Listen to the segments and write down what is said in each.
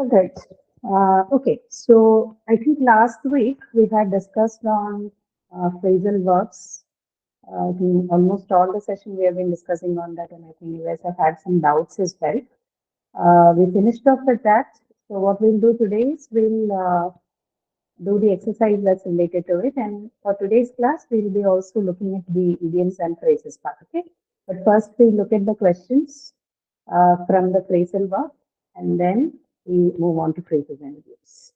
All right. Okay. So I think last week we had discussed on phrasal verbs. I think almost all the session we have been discussing on that, and I think you guys have had some doubts as well. We finished off with that. So what we'll do today is we'll do the exercise that's related to it. And for today's class, we'll be also looking at the idioms and phrases part. Okay. But first, we look at the questions from the phrasal verb, and then we move on to phrases and idioms.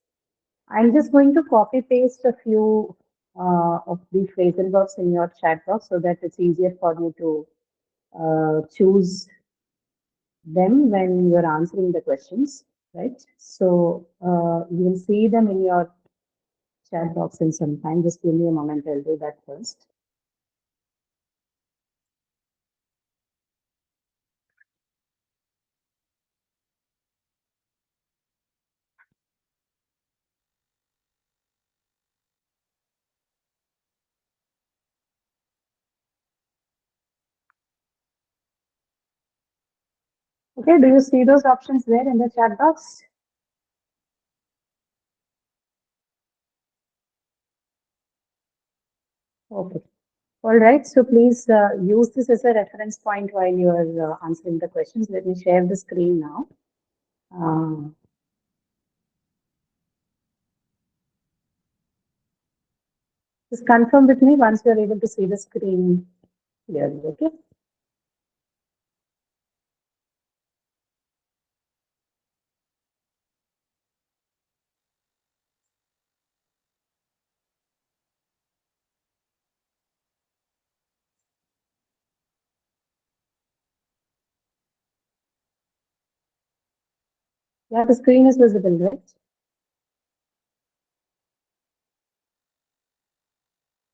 I'm just going to copy paste a few of the phrasal verbs in your chat box so that it's easier for you to choose them when you're answering the questions, right? So you will see them in your chat box in some time. Just give me a moment, I'll do that first. Okay, do you see those options there in the chat box? Okay. All right, so please use this as a reference point while you are answering the questions. Let me share the screen now. Uh, just confirm with me once you're able to see the screen clearly, okay? Yeah, the screen is visible, right?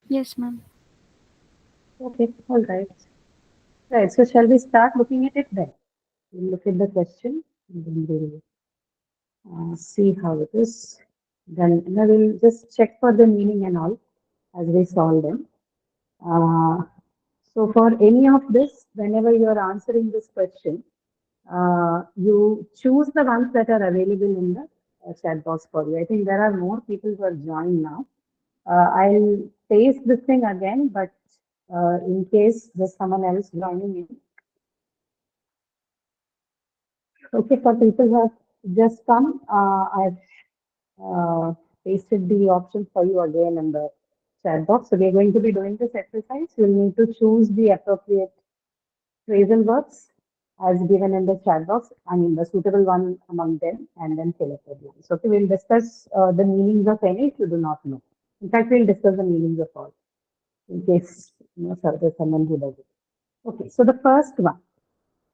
Yes, ma'am. Okay, all right. Right, so shall we start looking at it then? We'll look at the question and then we'll see how it is. Then we'll just check for the meaning and all as we solve them. Uh, so for any of this, whenever you are answering this question, you choose the ones that are available in the chat box for you. I think there are more people who are joined now. I'll paste this thing again, but in case there's someone else joining in. Okay, for people who have just come, I've pasted the options for you again in the chat box. So we're going to be doing this exercise. You'll need to choose the appropriate phrasal verbs as given in the chat box. I mean, the suitable one among them, and then fill up the blanks. Okay, we'll discuss the meanings of any if you do not know. In fact, we'll discuss the meanings of all in case there's someone who does it. Okay, so the first one.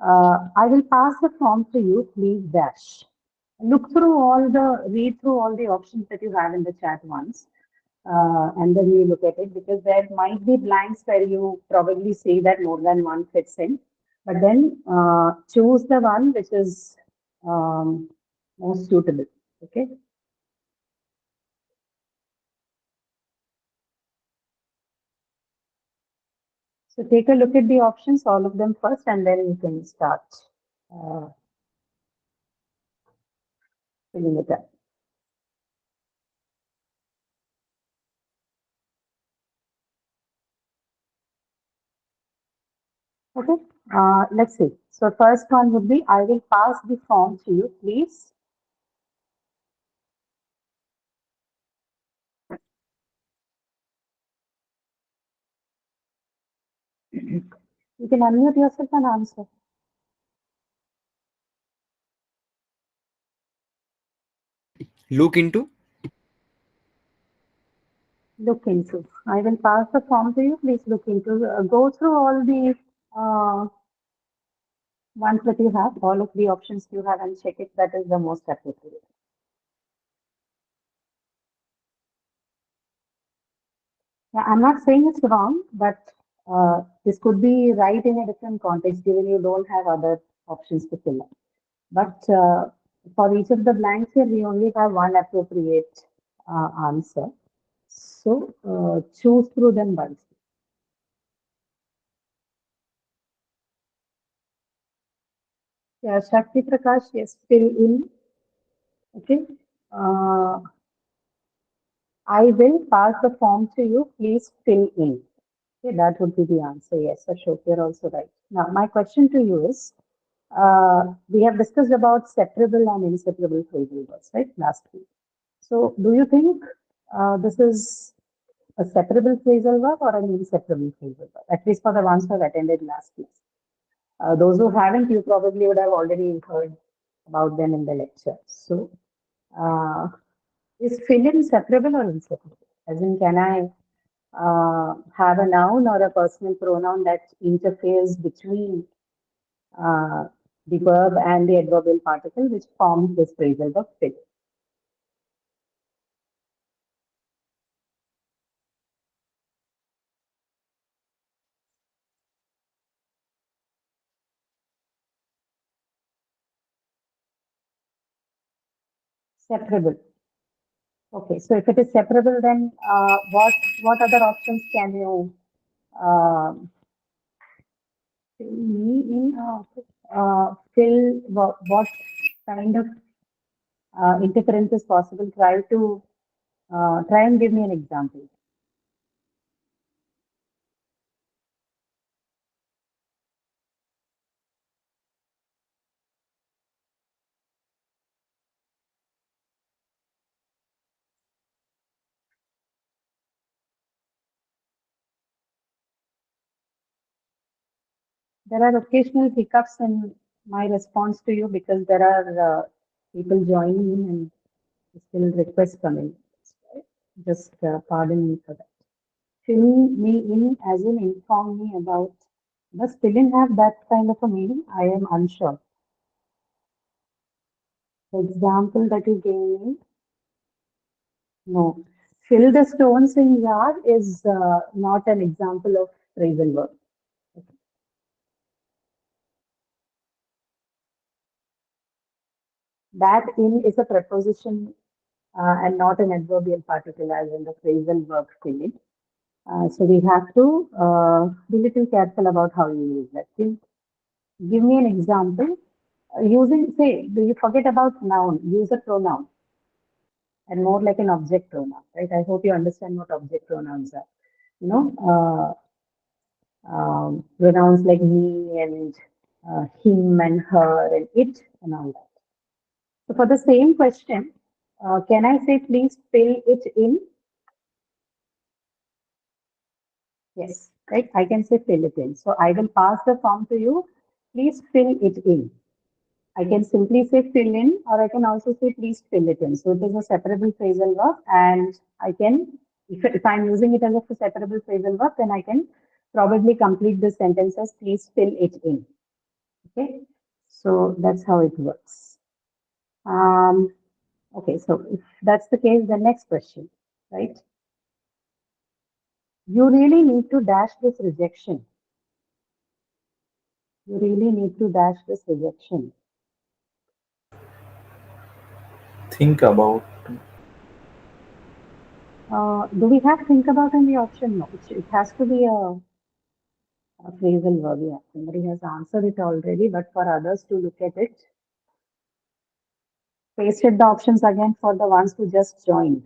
I will pass the form to you. Please dash. Read through all the options that you have in the chat once, and then you look at it because there might be blanks where you probably see that more than one fits in. But then choose the one which is most suitable. Okay. So take a look at the options, all of them first, and then you can start uh, filling it up. Okay, let's see. So first one would be, I will pass the form to you, please. You can unmute yourself and answer. Look into. Look into. I will pass the form to you. Please look into. Go through all the ones that you have, all of the options you have, and check if that is the most appropriate. Yeah, I'm not saying it's wrong, but this could be right in a different context, given you don't have other options to fill up. But for each of the blanks here, we only have one appropriate answer. So choose through them wisely. Yeah, Shakti Prakash, yes, fill in Okay. Uh, I will pass the form to you. Please fill in. Okay, that would be the answer. Yes, Ashok, you're also right. Now, my question to you is, we have discussed about separable and inseparable phrasal verbs, right, last week. So, do you think this is a separable phrasal verb or an inseparable phrasal verb? At least for the ones who have attended last week. Those who haven't, you probably would have already heard about them in the lecture. So, uh, is fill in separable or inseparable? As in, can I have a noun or a personal pronoun that interferes between uh, the verb and the adverbial particle, which forms this phrasal verb fill? Separable. Okay, so if it is separable, then what other options can you um fill me in? Fill what kind of interference is possible? Try and give me an example. There are occasional hiccups in my response to you because there are people joining in and still requests coming. Just pardon me for that. Fill me in as in inform me about. Does fill in have that kind of a meaning? I am unsure. The example that you gave me, no. Fill the stones in yard is not an example of phrasal verb. That in is a preposition and not an adverbial particle as in the phrasal verb fill in. So we have to be little careful about how you use that. Give me an example. Using, say, do you forget about noun? Use a pronoun and more like an object pronoun, right? I hope you understand what object pronouns are. You know, pronouns like me and him and her and it and all that. So for the same question, can I say please fill it in? Yes, right. I can say fill it in. So I will pass the form to you. Please fill it in. I can simply say fill in, or I can also say please fill it in. So it is a separable phrasal verb, and I can, if I'm using it as a separable phrasal verb, then I can probably complete the sentence as please fill it in. Okay, so that's how it works. Okay, so if that's the case, the next question, right? You really need to dash this rejection. You really need to dash this rejection. Think about. Do we have think about in the option? No, it has to be a phrasal verb. Yeah, somebody has answered it already, but for others to look at it, pasted the options again for the ones who just joined.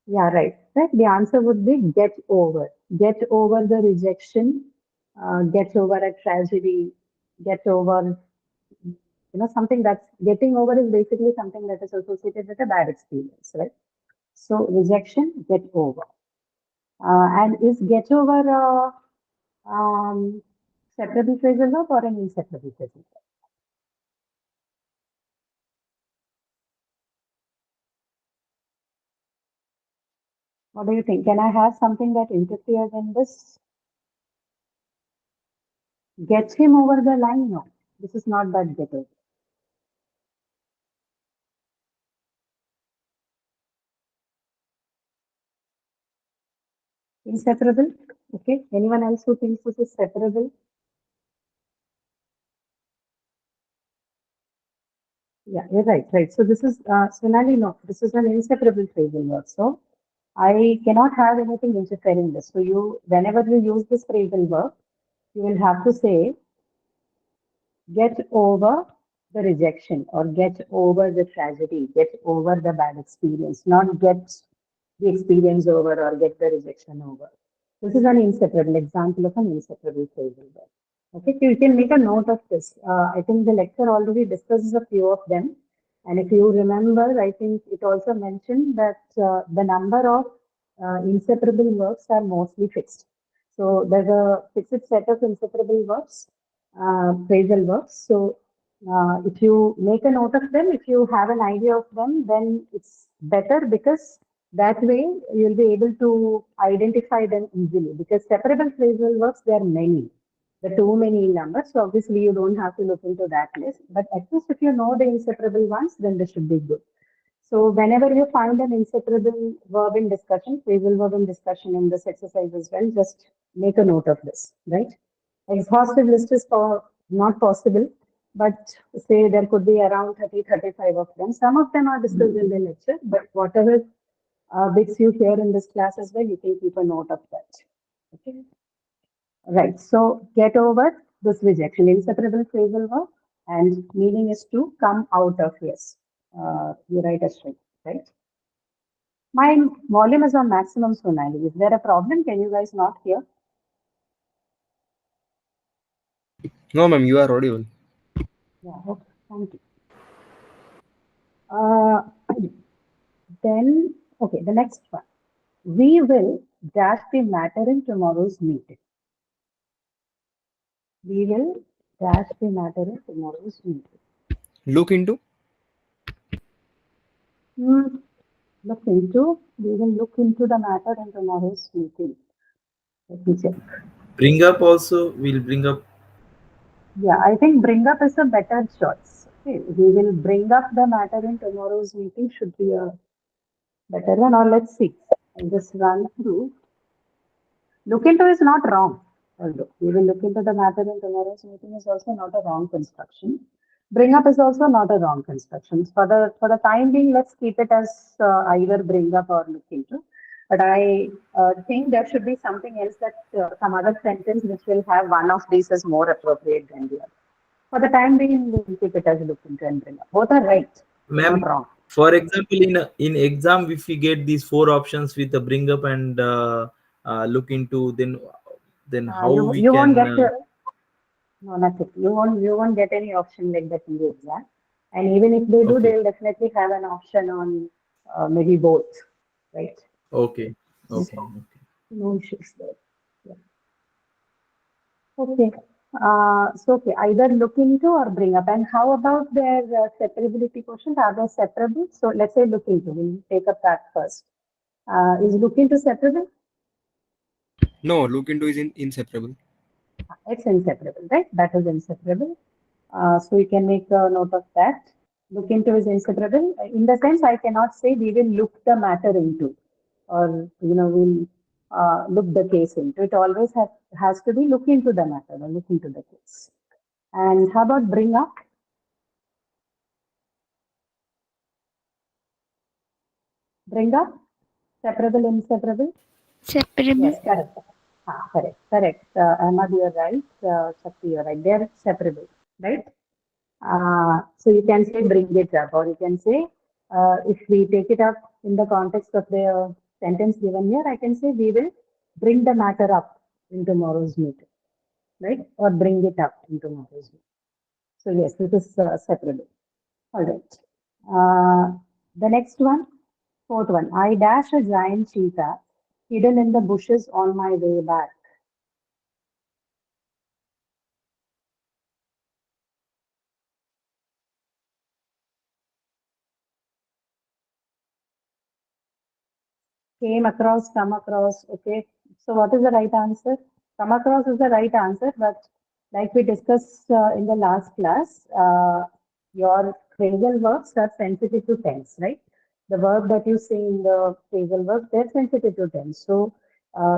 Yeah, right. Right. The answer would be get over. Get over the rejection. Get over a tragedy. Get over, something that's getting over is basically something that is associated with a bad experience, right? So rejection, get over. And is get over separable phrasal verb or an inseparable phrasal verb? What do you think? Can I have something that interferes in this? Get him over the line? No, this is not that get over. Inseparable? Okay. Anyone else who thinks this is separable? Yeah, you're right, right. So this is, Sonali, no, this is an inseparable phrasal verb. So I cannot have anything interfering in this. So whenever you use this phrasal verb, you will have to say get over the rejection or get over the tragedy, get over the bad experience, not get the experience over or get the rejection over. This is an inseparable example of an inseparable phrasal verb. Okay, so you can make a note of this. I think the lecture already discusses a few of them. And if you remember, I think it also mentioned that the number of inseparable verbs are mostly fixed. So there's a fixed set of inseparable verbs, phrasal verbs. So if you make a note of them, if you have an idea of them, then it's better because that way you'll be able to identify them easily. Because separable phrasal verbs, there are many. There are too many numbers. So obviously you don't have to look into that list. But at least if you know the inseparable ones, then this should be good. So whenever you find an inseparable verb in discussion, phrasal verb in discussion in this exercise as well, just make a note of this, right? Exhaustive list is not possible, but say there could be around 30, 35 of them. Some of them are discussed in the lecture, but whatever bits you hear in this class as well, you can keep a note of that. Okay. Right. So get over this rejection, inseparable phrasal verb, and meaning is to come out of. Yes. You write a string, right? My volume is on maximum, Sonali. Is there a problem? Can you guys not hear? No, ma'am, you are audible. Yeah. Okay. Thank you. Uh, then, okay, the next one. We will dash the matter in tomorrow's meeting. We will dash the matter in tomorrow's meeting. Look into. Look into. We will look into the matter in tomorrow's meeting. Let me check. Bring up also, we'll bring up. Yeah, I think bring up is a better choice. Okay, we will bring up the matter in tomorrow's meeting should be a better one. Or let's see. I'll just run through. Look into is not wrong. Although we will look into the matter in tomorrow's meeting is also not a wrong construction. Bring up is also not a wrong construction. For the time being, let's keep it as either bring up or look into. But I think there should be something else that some other sentence which will have one of these as more appropriate than the other. For the time being, we'll keep it as look into and bring up. Both are right. They're Ma'am, not wrong. for example, in exam, if we get these four options with the bring up and look into, then how we You won't can get no, nothing. You won't get any option like that in the exam. And even if they do, okay, they'll definitely have an option on maybe both, right? okay, okay, So okay. no issues there. Yeah. Okay. So okay, either look into or bring up. And how about their separability quotient? Are they separable? So let's say look into. We'll take up that first. Is look into separable? No, look into is inseparable. It's inseparable, right? That is inseparable. So you can make a note of that. Look into is inseparable. In the sense, I cannot say we will look the matter into, or we'll look the case into. It always has to be look into the matter or look into the case. And how about bring up? Bring up, separable, inseparable. Separable. Yes, correct. Correct. Ahmad, you're right. Shakti, you're right. They're separable, right? So you can say bring it up, or you can say if we take it up in the context of the sentence given here, I can say we will bring the matter up in tomorrow's meeting, right? Or bring it up in tomorrow's meeting. So yes, this is separable. All right. The next one, fourth one. I dash a giant cheetah hidden in the bushes on my way back. Came across, come across. Okay. So what is the right answer? Come across is the right answer, but like we discussed in the last class, your phrasal verbs are sensitive to tense, right? The verb that you see in the phrasal verbs, they're sensitive to tense. So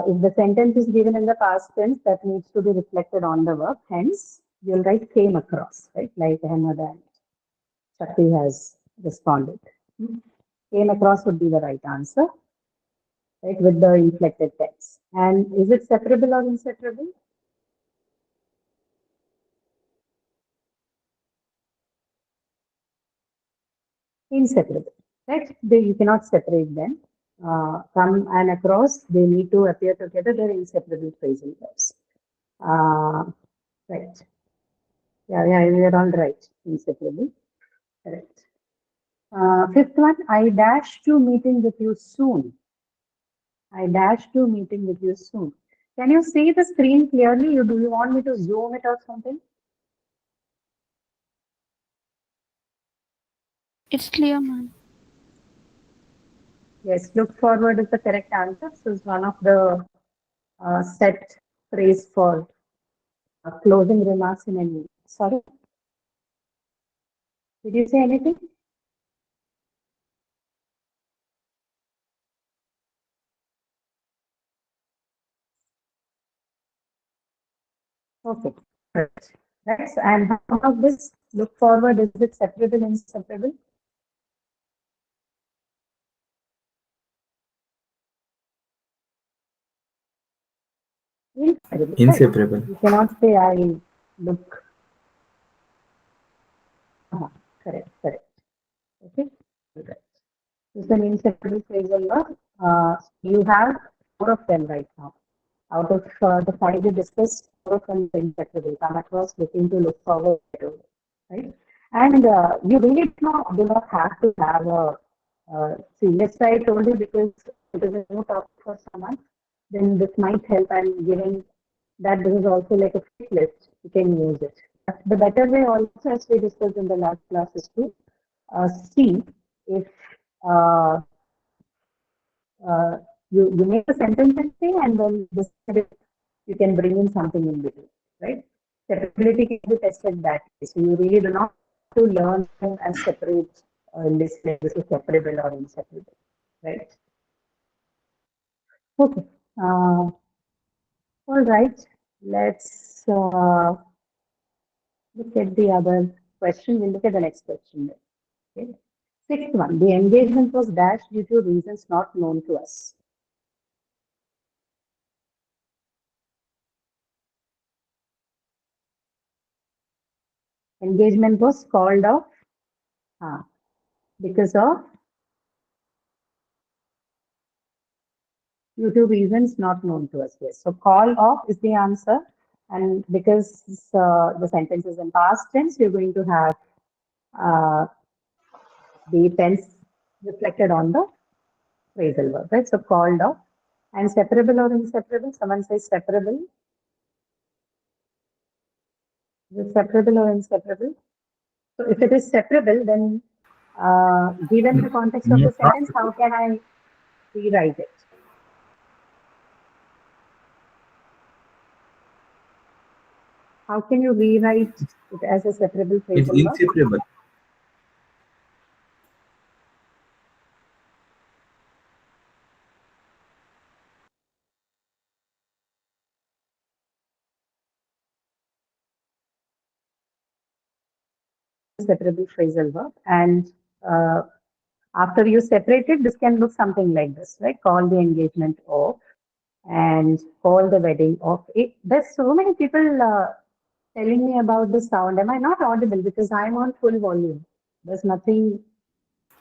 if the sentence is given in the past tense, that needs to be reflected on the verb. Hence, you'll write came across, right? Like Ahmed and Shakti has responded. Came across would be the right answer, right, with the inflected text. And is it separable or inseparable? Inseparable, right? You cannot separate them. Come and across, they need to appear together. They're inseparable phrasal verbs. Right. Yeah, you're all right. Inseparable. Correct. Fifth one, I dash to meeting with you soon. I dash to meeting with you soon. Can you see the screen clearly? Do you want me to zoom it or something? It's clear, ma'am. Yes, look forward is the correct answer. This is one of the set phrase for closing remarks in any. Sorry, did you say anything? Okay, right. That's and how about this? Look forward, is it separable, inseparable? Inseparable. Right? Inseparable. You cannot say I look. Correct. Okay, right. This is an inseparable phrasal verb. You have 4 of them right now. Out of the 5 we discussed, 4 of them are inseparable. Come across, looking to, look forward to, right? And you really do not have to have a see. Let's say I told you because it is a new topic for someone, then this might help. I'm giving that this is also like a free list. You can use it. But the better way also, as we discussed in the last class, is to see if uh, you make a sentence and say, and then decide if you can bring in something in between, right? Separability can be tested that way. So you really do not have to learn and separate list like this is separable or inseparable, right? Okay. All right. Let's look at the other question. We'll look at the next question. Okay. Sixth one. The engagement was dashed due to reasons not known to us. Engagement was called off because of due to reasons not known to us. Yes. So call off is the answer. And because the sentence is in past tense, you're going to have the tense reflected on the phrasal verb, right? So called off. And separable or inseparable? Someone says separable. Is it separable or inseparable? So if it is separable, then given the context of the sentence, how can I rewrite it? How can you rewrite it as a separable phrasal It's verb? inseparable. Separable phrasal verb, and after you separate it, this can look something like this, right? Call the engagement off and call the wedding off. There's so many people telling me about the sound. Am I not audible? Because I'm on full volume. There's nothing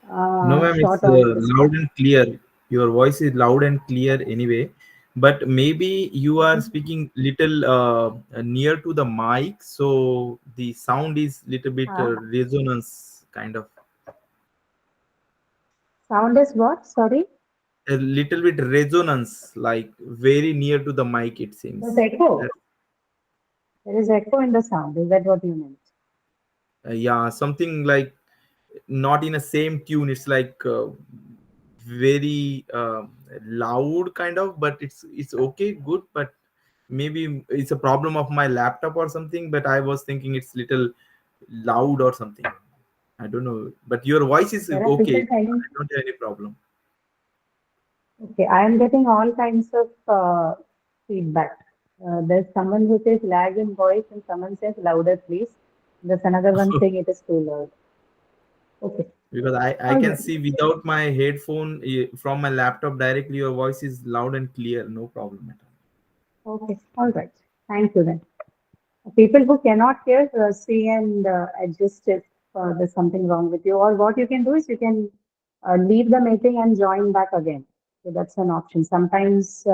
No, ma'am, short it's on this loud one. and clear. Your voice is loud and clear anyway. But maybe you are speaking little near to the mic, so the sound is little bit resonance kind of. Sound is what? Sorry? A little bit resonance, like very near to the mic, it seems. There's echo. There is echo in the sound. Is that what you meant? Yeah, something like not in a same tune. It's like very loud kind of, but it's okay, good. But maybe it's a problem of my laptop or something. But I was thinking it's little loud or something. I don't know. But your voice is There are people okay. I telling. don't have any problem. Okay, I am getting all kinds of feedback. There's someone who says lag in voice and someone says louder, please. There's another one saying it is too loud. Okay. Because I All can right. see without my headphone from my laptop directly, your voice is loud and clear, no problem at all. Okay. All right. Thank you then. People who cannot hear, see and adjust it there's something wrong with you. Or what you can do is you can leave the meeting and join back again. So that's an option. Sometimes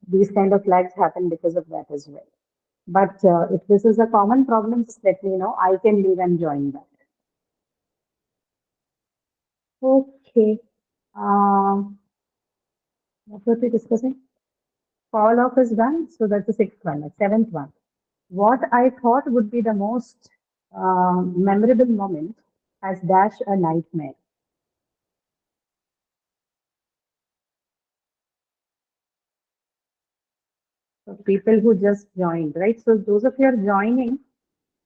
these kind of lags happen because of that as well. But if this is a common problem, just let me know. I can leave and join back. Okay. What were we discussing? Fall off is done. So that's the sixth one, like seventh one. What I thought would be the most memorable moment has dash a nightmare. So people who just joined, right? So those of you are joining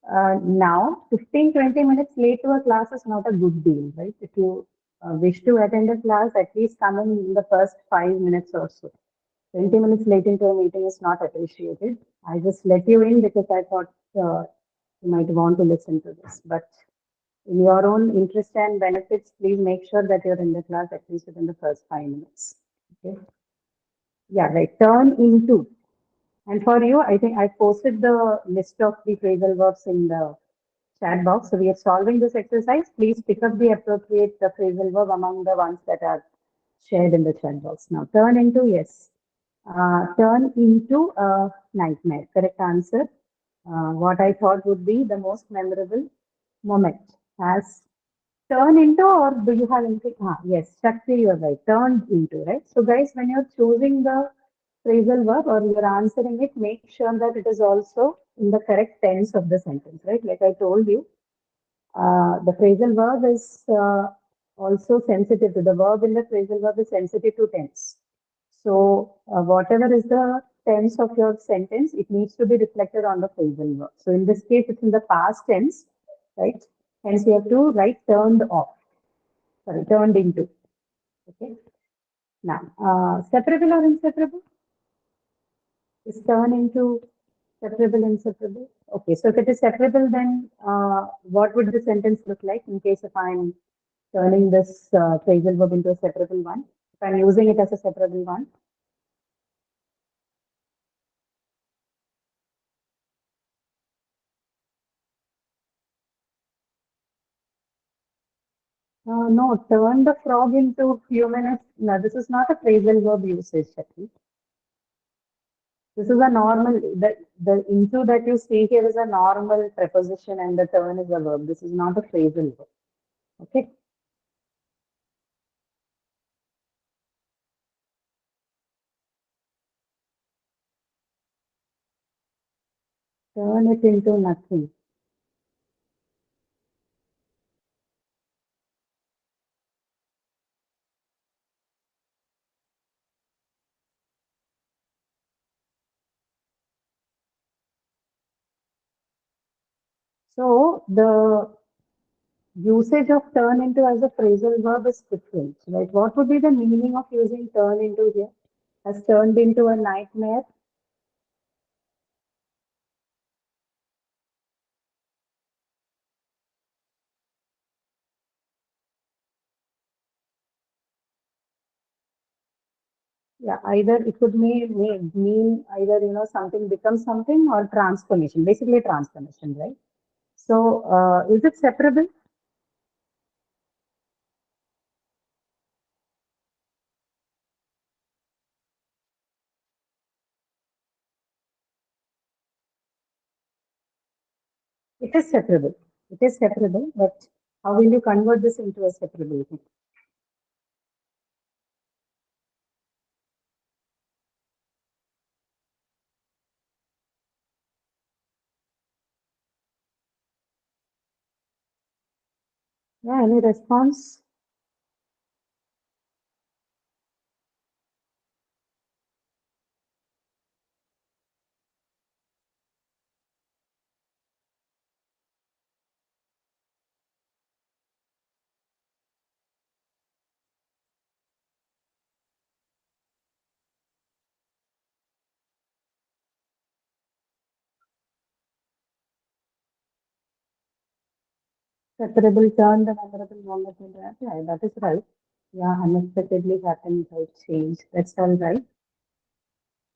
now, 15-20 minutes late to a class is not a good deal, right? If you wish to attend a class, at least come in the first 5 minutes or so. 20 minutes late into a meeting is not appreciated. I just let you in because I thought you might want to listen to this. But in your own interest and benefits, please make sure that you're in the class at least within the first 5 minutes. Okay. Yeah, right. Turn into. And for you, I think I posted the list of the phrasal verbs in the chat box. So we are solving this exercise. Please pick up the appropriate phrasal verb among the ones that are shared in the chat box. Now, turn into, yes. Turn into a nightmare. Correct answer. What I thought would be the most memorable moment has turn into, or do you have anything? Yes, Shakti, you're right. Turned into, right? So, guys, when you're choosing the phrasal verb or you're answering it, make sure that it is also in the correct tense of the sentence, right? Like I told you, the phrasal verb is also sensitive to the verb in the phrasal verb is sensitive to tense. So, whatever is the tense of your sentence, it needs to be reflected on the phrasal verb. So, in this case, it's in the past tense, right? Hence, you have to write turned off, sorry, turned into. Okay. Now, separable or inseparable? Is turn into separable, inseparable? Okay, so if it is separable, then what would the sentence look like in case if I'm turning this phrasal verb into a separable one? If I'm using it as a separable one? No, turn the frog into human. No, this is not a phrasal verb usage, Shakti. This is a normal, the into that you see here is a normal preposition and the turn is a verb. This is not a phrasal verb. Okay. Turn it into nothing. So the usage of turn into as a phrasal verb is different, right? What would be the meaning of using turn into here? Has turned into a nightmare. Yeah, either it could mean either something becomes something or transformation, basically transformation, right? So is it separable? It is separable. It is separable, but how will you convert this into a separable thing? Yeah, any response? Separable turn the memorable moment into that. Yeah, that is right. Yeah, unexpectedly happened by change. That's all right.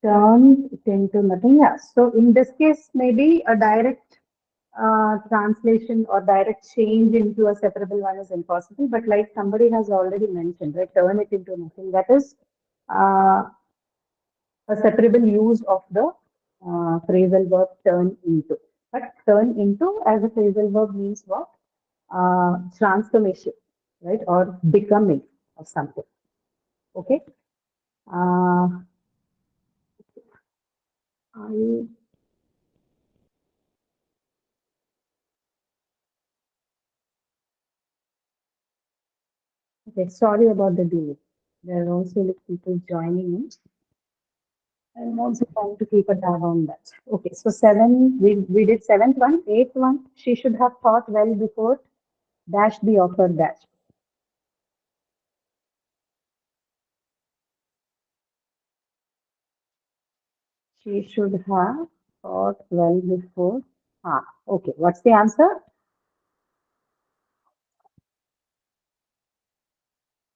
Turn it into nothing. Yeah. So in this case, maybe a direct translation or direct change into a separable one is impossible. But like somebody has already mentioned, right, turn it into nothing. That is a separable use of the phrasal verb turn into. But turn into as a phrasal verb means what? Transformation, right, or becoming of something. Okay. I Okay, sorry about the delay. There are also like people joining in. I'm also trying to keep a tab on that. Okay, so we did seventh one, eighth one. She should have thought well before dash the offer dash. She should have thought well before. Okay, what's the answer?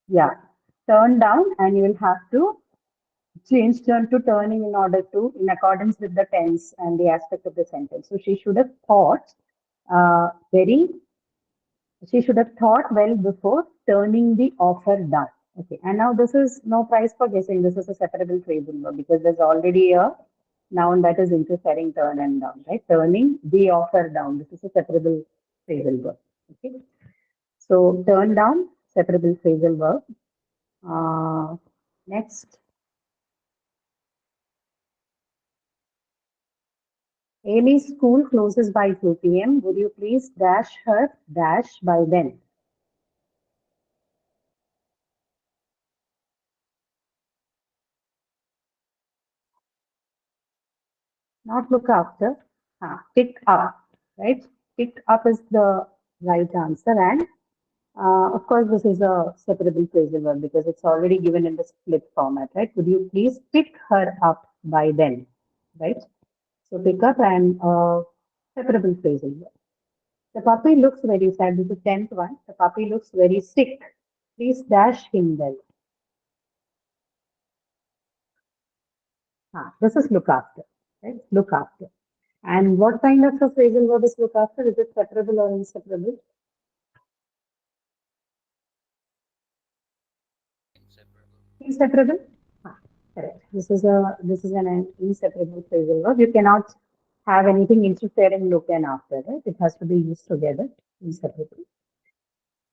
Yeah, turn down, and you will have to change turn to turning in order to, in accordance with the tense and the aspect of the sentence. So she should have thought very she should have thought well before turning the offer down. Okay, and now this is no prize for guessing. This is a separable phrasal verb because there's already a noun that is interfering turn and down, right? Turning the offer down. This is a separable phrasal verb. Okay, so turn down, separable phrasal verb. Next, Amy's school closes by 2 p.m. Would you please dash her dash by then? Not look after, pick up, right? Pick up is the right answer. And of course, this is a separable phrasal verb because it's already given in the split format, right? Would you please pick her up by then, right? So pick up and separable phrasal verb. The puppy looks very sad. This is the 10th one. The puppy looks very sick. Please dash him well. This is look after, right? Look after. And what kind of a phrasal verb is look after? Is it separable or inseparable? Inseparable? Correct. This is an inseparable phrasal verb. You cannot have anything interfering look and after, right? It has to be used together, inseparable.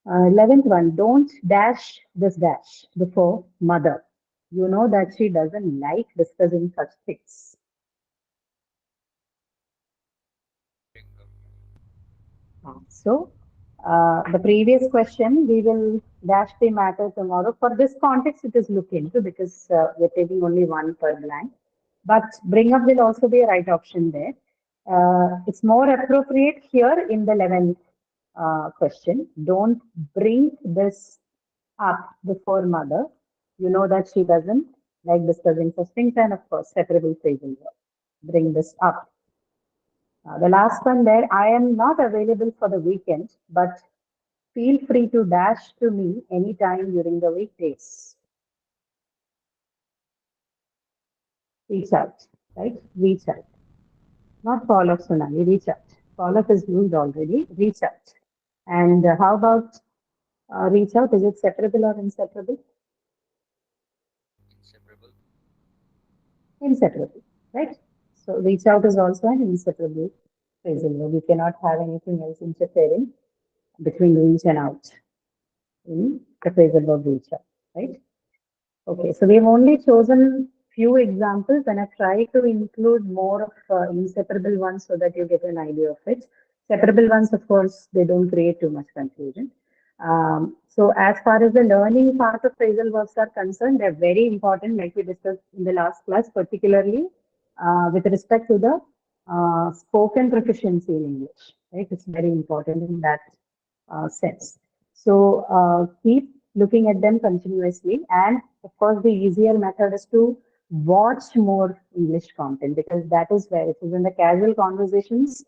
11th one, don't dash this dash before mother. You know that she doesn't like discussing such things. So, the previous question, we will dash the matter tomorrow. For this context, it is look into because we're taking only one per blank. But bring up will also be a right option there. It's more appropriate here in the 11th question. Don't bring this up before mother. You know that she doesn't like discussing such things, and of course, separable phrasal verb. Bring this up. The last one there, I am not available for the weekend, but feel free to dash to me anytime during the weekdays. Reach out, right? Reach out. Not call of Sonali, reach out. Call of is used already, reach out. And how about reach out? Is it separable or inseparable? Inseparable, right? So reach out is also an inseparable phrasal verb. We cannot have anything else interfering between reach and out in the phrasal verb reach out, right? Okay, so we've only chosen few examples and I've tried to include more of inseparable ones so that you get an idea of it. Separable ones, of course, they don't create too much confusion. So as far as the learning part of phrasal verbs are concerned, they're very important, like we discussed in the last class, particularly with respect to the spoken proficiency in English, right? It's very important in that sense. So keep looking at them continuously. And of course, the easier method is to watch more English content because that is where it is in the casual conversations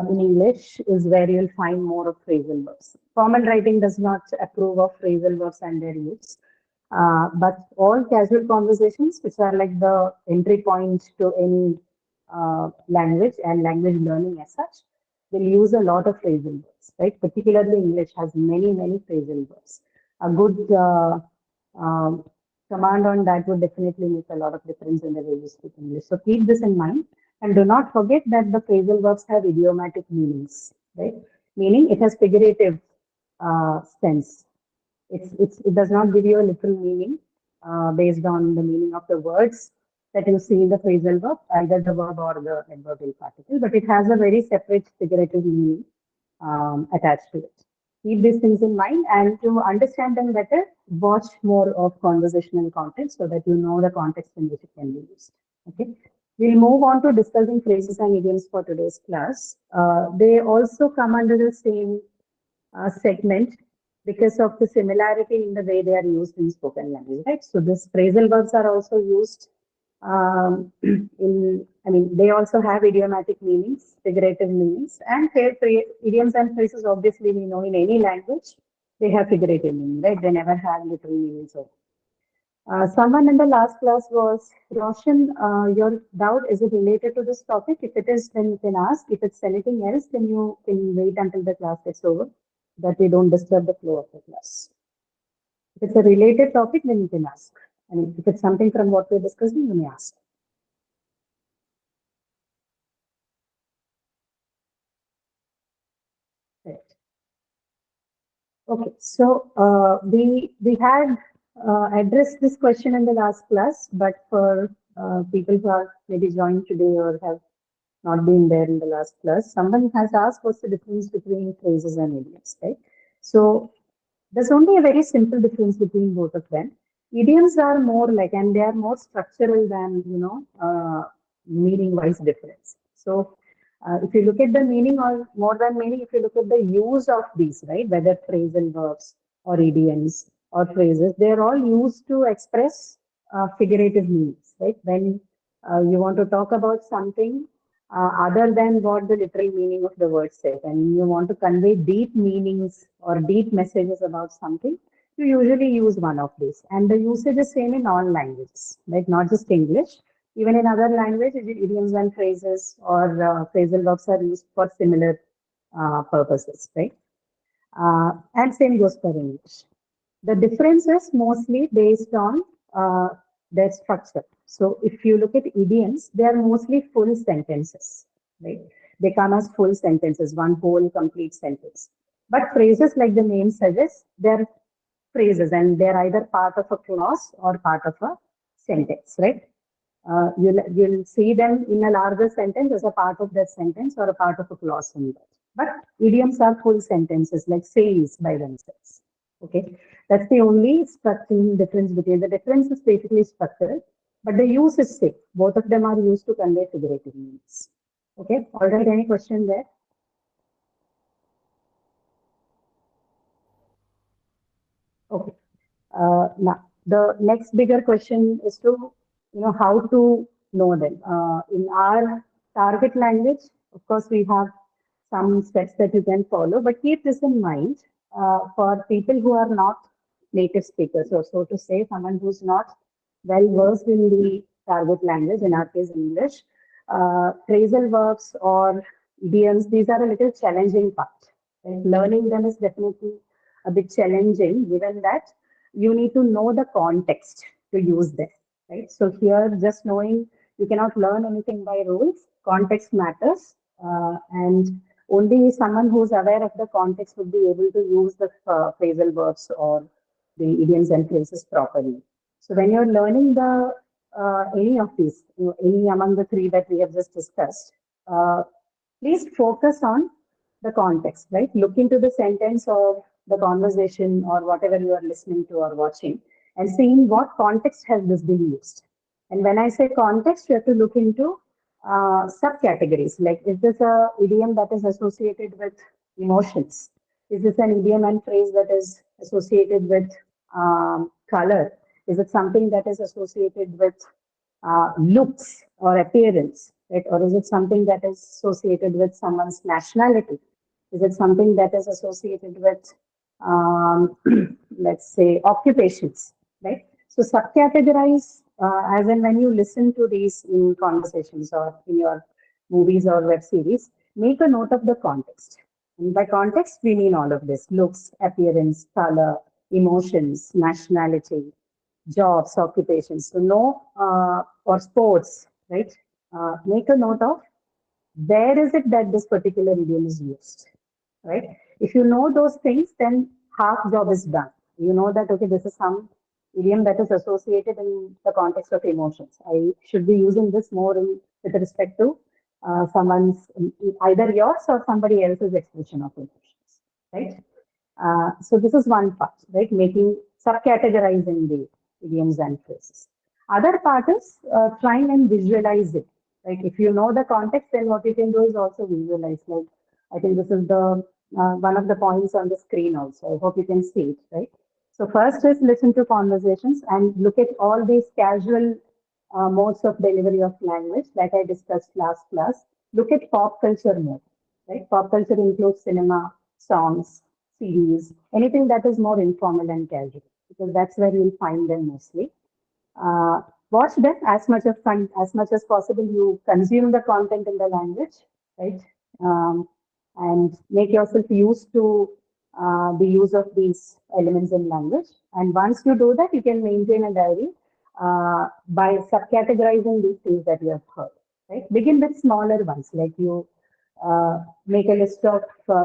in English is where you'll find more of phrasal verbs. Formal writing does not approve of phrasal verbs and their use. But all casual conversations, which are like the entry point to any language and language learning as such, will use a lot of phrasal verbs, right? Particularly English has many, many phrasal verbs. A good um, command on that would definitely make a lot of difference in the way you speak English. So keep this in mind. And do not forget that the phrasal verbs have idiomatic meanings, right? Meaning it has figurative sense. It does not give you a literal meaning based on the meaning of the words that you see in the phrasal verb, either the verb or the adverbial particle, but it has a very separate figurative meaning attached to it. Keep these things in mind, and to understand them better, watch more of conversational content so that you know the context in which it can be used. Okay. We'll move on to discussing phrases and idioms for today's class. They also come under the same segment because of the similarity in the way they are used in spoken language, right? So these phrasal verbs are also used they also have idiomatic meanings, figurative meanings, and idioms and phrases, obviously, we know in any language, they have figurative meaning, right? They never have literal meanings. Someone in the last class was, Roshan, your doubt, is it related to this topic? If it is, then you can ask. If it's anything else, then you can wait until the class gets over, that we don't disturb the flow of the class. If it's a related topic, then you can ask. And if it's something from what we're discussing, you may ask. Right. Okay, so we had addressed this question in the last class, but for people who are maybe joined today or have not been there in the last class, someone has asked what's the difference between phrases and idioms, right? So there's only a very simple difference between both of them. Idioms are more like, and they are more structural than, meaning-wise difference. So if you look at the meaning, or more than meaning, if you look at the use of these, right, whether phrasal verbs or idioms or phrases, they're all used to express figurative meanings, right? When you want to talk about something other than what the literal meaning of the word says, and you want to convey deep meanings or deep messages about something, you usually use one of these. And the usage is same in all languages, right? Not just English. Even in other languages, idioms and phrases or phrasal verbs are used for similar purposes, right? And same goes for English. The difference is mostly based on their structure. So if you look at idioms, they are mostly full sentences, right? They come as full sentences, one whole complete sentence. But phrases, like the name suggests, they're phrases, and they're either part of a clause or part of a sentence, right? You'll see them in a larger sentence as a part of that sentence or a part of a clause in that. But idioms are full sentences, like sayings by themselves. Okay, that's the only structural difference between. The difference is basically structural, but the use is same. Both of them are used to convey figurative meanings. Okay, all right. Any question there? Okay. Now, the next bigger question is to, how to know them. In our target language, of course, we have some steps that you can follow, but keep this in mind for people who are not native speakers, or so to say, someone who's not well versed in the target language, in our case, English. Phrasal verbs or idioms, these are a little challenging part. And learning them is definitely a bit challenging, given that you need to know the context to use them, right? So here, just knowing, you cannot learn anything by rules. Context matters, and only someone who's aware of the context would be able to use the phrasal verbs or the idioms and phrases properly. So when you're learning the any of these, any among the three that we have just discussed, please focus on the context, right? Look into the sentence or the conversation or whatever you are listening to or watching, and seeing what context has this been used. And when I say context, you have to look into subcategories. Like, is this a idiom that is associated with emotions? Is this an idiom and phrase that is associated with color? Is it something that is associated with looks or appearance, right? Or is it something that is associated with someone's nationality? Is it something that is associated with, let's say, occupations, right? So subcategorize as in when you listen to these in conversations or in your movies or web series, make a note of the context. And by context, we mean all of this: looks, appearance, color, emotions, nationality, jobs, occupations. So, know or sports, right? Make a note of where is it that this particular idiom is used, right? If you know those things, then half job is done. You know that, okay, this is some idiom that is associated in the context of emotions. I should be using this more with respect to someone's, either yours or somebody else's expression of emotions, right? So this is one part, right? Making, subcategorizing the idioms and phrases. Other part is trying and visualize it. Like if you know the context, then what you can do is also visualize. Like I think this is the one of the points on the screen also. I hope you can see it, right? So first is listen to conversations and look at all these casual modes of delivery of language, like I discussed last class. Look at pop culture mode, right? Pop culture includes cinema, songs, series, anything that is more informal and casual, because that's where you'll find them mostly. Uh, Watch them as much of fun, as much as possible. You consume the content in the language, right? And make yourself used to the use of these elements in language. And once you do that, you can maintain a diary by subcategorizing these things that you have heard. Right? Begin with smaller ones, like you make a list of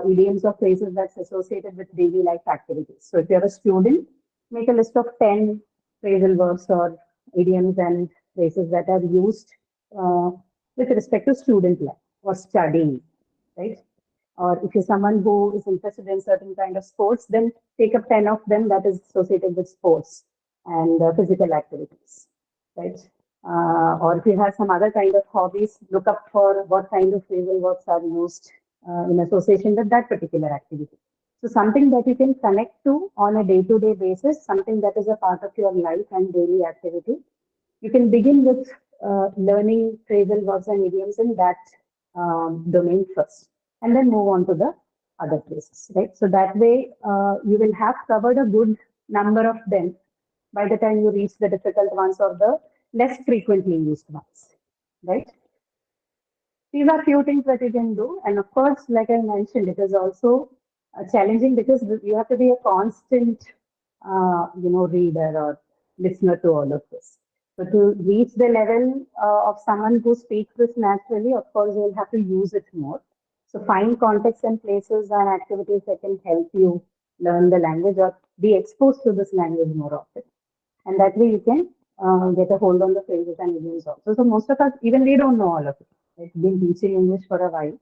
idioms or phrases that's associated with daily life activities. So if you're a student, make a list of 10 phrasal verbs or idioms and phrases that are used uh, with respect to student life or studying, right? Or if you're someone who is interested in certain kind of sports, then take up 10 of them that is associated with sports and physical activities, right? Or if you have some other kind of hobbies, look up for what kind of phrasal verbs are used in association with that particular activity. So something that you can connect to on a day-to-day basis, something that is a part of your life and daily activity. You can begin with learning phrasal verbs and idioms in that domain first, and then move on to the other places, right? So that way, you will have covered a good number of them by the time you reach the difficult ones or the less frequently used ones, right? These are few things that you can do. And of course, like I mentioned, it is also challenging because you have to be a constant, reader or listener to all of this. So to reach the level of someone who speaks this naturally, of course, you'll have to use it more. So find contexts and places and activities that can help you learn the language or be exposed to this language more often. And that way you can get a hold on the phrases and idioms also. So most of us, even we don't know all of it. Right? Been teaching English for a while.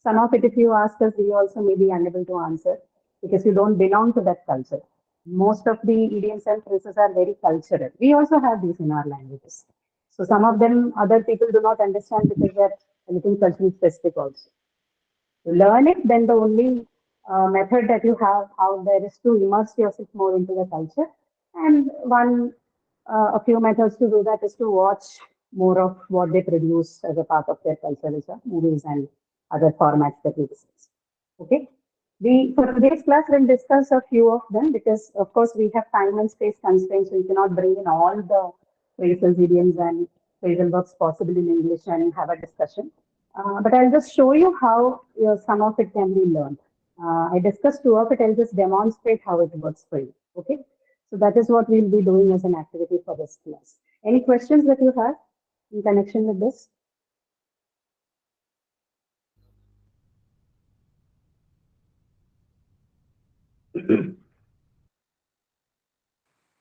Some of it, if you ask us, we also may be unable to answer because you don't belong to that culture. Most of the idioms and phrases are very cultural. We also have these in our languages. So some of them other people do not understand because they're a little culturally specific also. To learn it, then the only method that you have out there is to immerse yourself more into the culture. And a few methods to do that is to watch more of what they produce as a part of their culture, which are movies and other formats that we discuss. Okay. For today's class, we'll discuss a few of them because, of course, we have time and space constraints. So we cannot bring in all the phrasal idioms and phrasal verbs possible in English and have a discussion. But I'll just show you how some of it can be learned. I discussed two of it. I'll just demonstrate how it works for you. Okay. So that is what we'll be doing as an activity for this class. Any questions that you have in connection with this?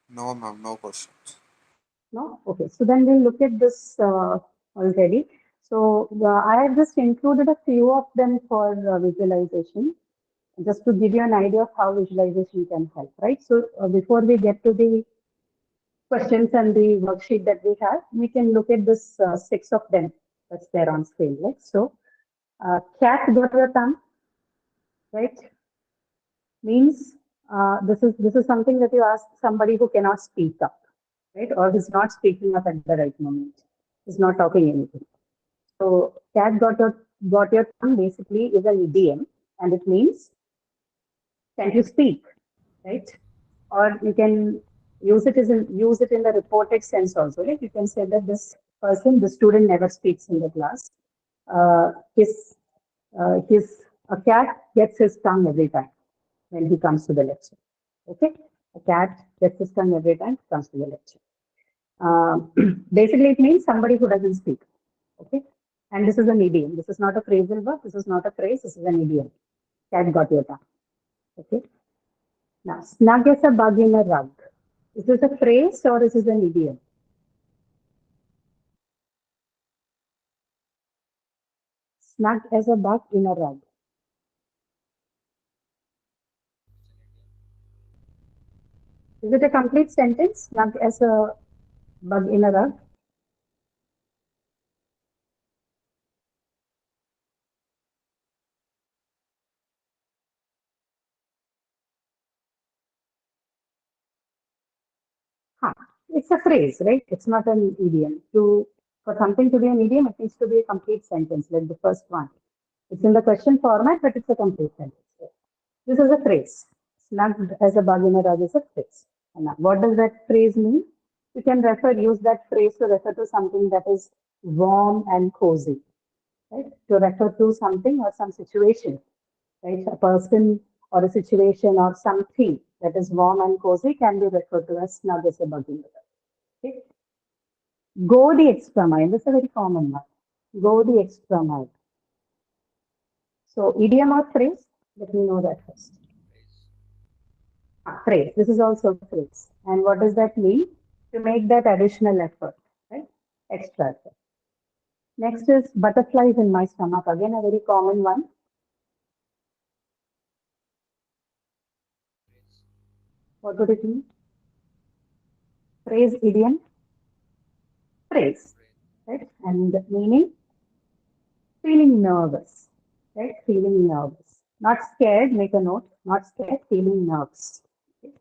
No, ma'am, no questions. No? Okay. So then we'll look at this already. So I have just included a few of them for visualization, just to give you an idea of how visualization can help, right? So before we get to the questions and the worksheet that we have, we can look at this six of them that's there on screen. Like so, cat got a tongue, right? Means this is something that you ask somebody who cannot speak up, right? Or who's not speaking up at the right moment, is not talking anything. So cat got your tongue basically is an idiom, and it means can you speak, right? Or you can use it in the reported sense also. Like you can say that this person, the student never speaks in the class. His A cat gets his tongue every time when he comes to the lecture. Okay, a cat gets his tongue every time he comes to the lecture. Basically, it means somebody who doesn't speak. Okay, and this is an idiom. This is not a phrasal verb. This is not a phrase. This is an idiom. Cat got your tongue. Okay. Now, snug as a bug in a rug. Is this a phrase or is this an idiom? Snug as a bug in a rug. Is it a complete sentence? Snug as a bug in a rug? Huh. It's a phrase, right? It's not an idiom. For something to be an idiom, it needs to be a complete sentence, like the first one. It's in the question format, but it's a complete sentence. This is a phrase. Snug as a bug in a rug is a phrase. And now, what does that phrase mean? You can use that phrase to refer to something that is warm and cozy, right? To refer to something or some situation, right? A person or a situation or something that is warm and cozy can be referred to as snug as a bug in the rug. Okay? Go the extra mile. This is a very common one. Go the extra mile. So idiom or phrase? Let me know that first. Phrase. This is also a phrase. And what does that mean? To make that additional effort, right? Extra effort. Next is butterflies in my stomach. Again, a very common one. What would it mean? Phrase, idiom, phrase, right? And meaning, feeling nervous, right? Feeling nervous. Not scared, make a note. Not scared, feeling nervous. Okay.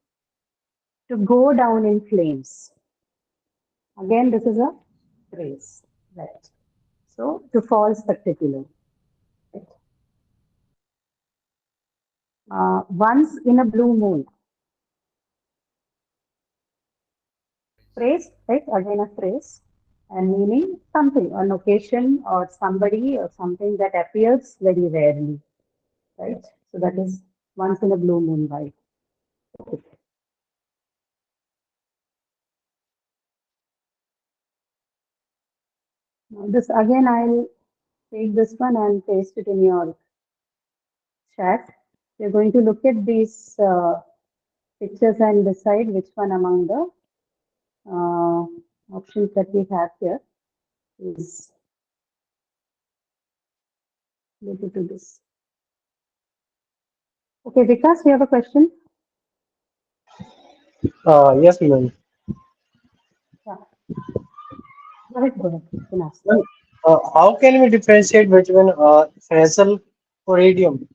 To go down in flames. Again, this is a phrase, right? So, to fall spectacular. Right? Once in a blue moon. Phrase, right? Again, a phrase. And meaning something, an occasion or somebody or something that appears very rarely, right? So that is once in a blue moon vibe. Okay. Now this again, I'll take this one and paste it in your chat. We're going to look at these pictures and decide which one among the options that we have here is related to this. Okay, Vikas, you have a question? Yes, ma'am. Yeah. Go ahead, you can ask. Ma'am, how can we differentiate between phrasal or idiom?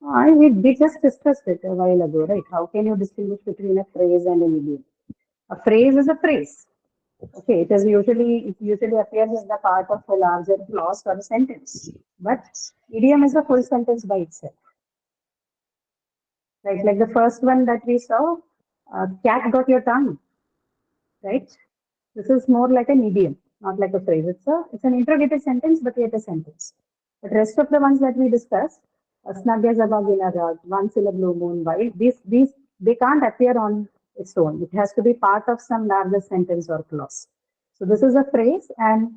We just discussed it a while ago, right? How can you distinguish between a phrase and an idiom? A phrase is a phrase. Okay, it usually appears as the part of a larger clause or a sentence. But idiom is a full sentence by itself. Right? Like the first one that we saw, cat got your tongue. Right? This is more like an idiom, not like a phrase. It's an interrogative sentence, but yet a sentence. But rest of the ones that we discussed, snug as a bug in a rug, once in a blue moon, while these they can't appear on its own. It has to be part of some larger sentence or clause. So this is a phrase, and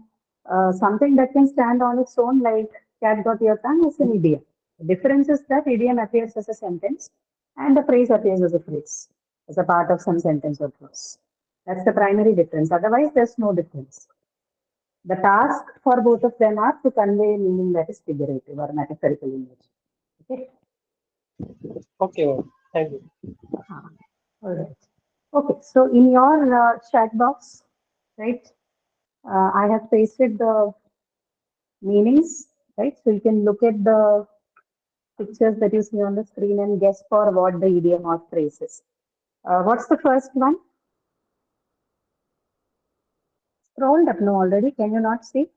something that can stand on its own, like cat got your tongue, is an idiom. The difference is that idiom appears as a sentence, and the phrase appears as a phrase, as a part of some sentence or clause. That's the primary difference. Otherwise, there's no difference. The task for both of them are to convey meaning that is figurative or metaphorical in nature. Okay. Okay, ma'am. Thank you. All right. Okay. So in your chat box, right, I have pasted the meanings, right? So you can look at the pictures that you see on the screen and guess for what the idiom or phrase is. What's the first one? Scrolled up, no, already. Can you not see?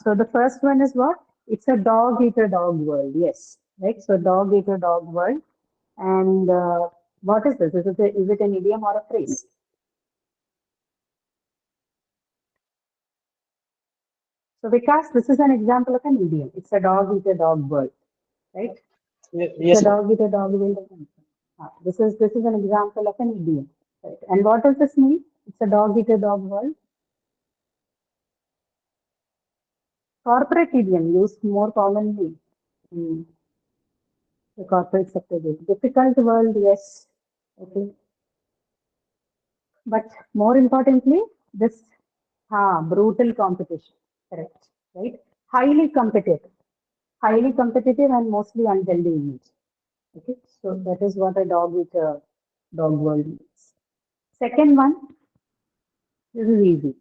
So the first one is what? It's a dog eat a dog world. Yes, right. So dog eat a dog world, and What is this? Is it an idiom or a phrase? So Vikas, this is an example of an idiom. It's a dog eat a dog world, right? It's Yes, a ma'am. dog eat a dog world. This is an example of an idiom. Right? And what does this mean? It's a dog eat a dog world. Corporate idiom used more commonly in the corporate sector. Difficult world, yes. Okay. But more importantly, this brutal competition. Correct. Right? Highly competitive and mostly unhealthy image. Okay. So that is what a dog eat a dog world means. Second one, this is easy.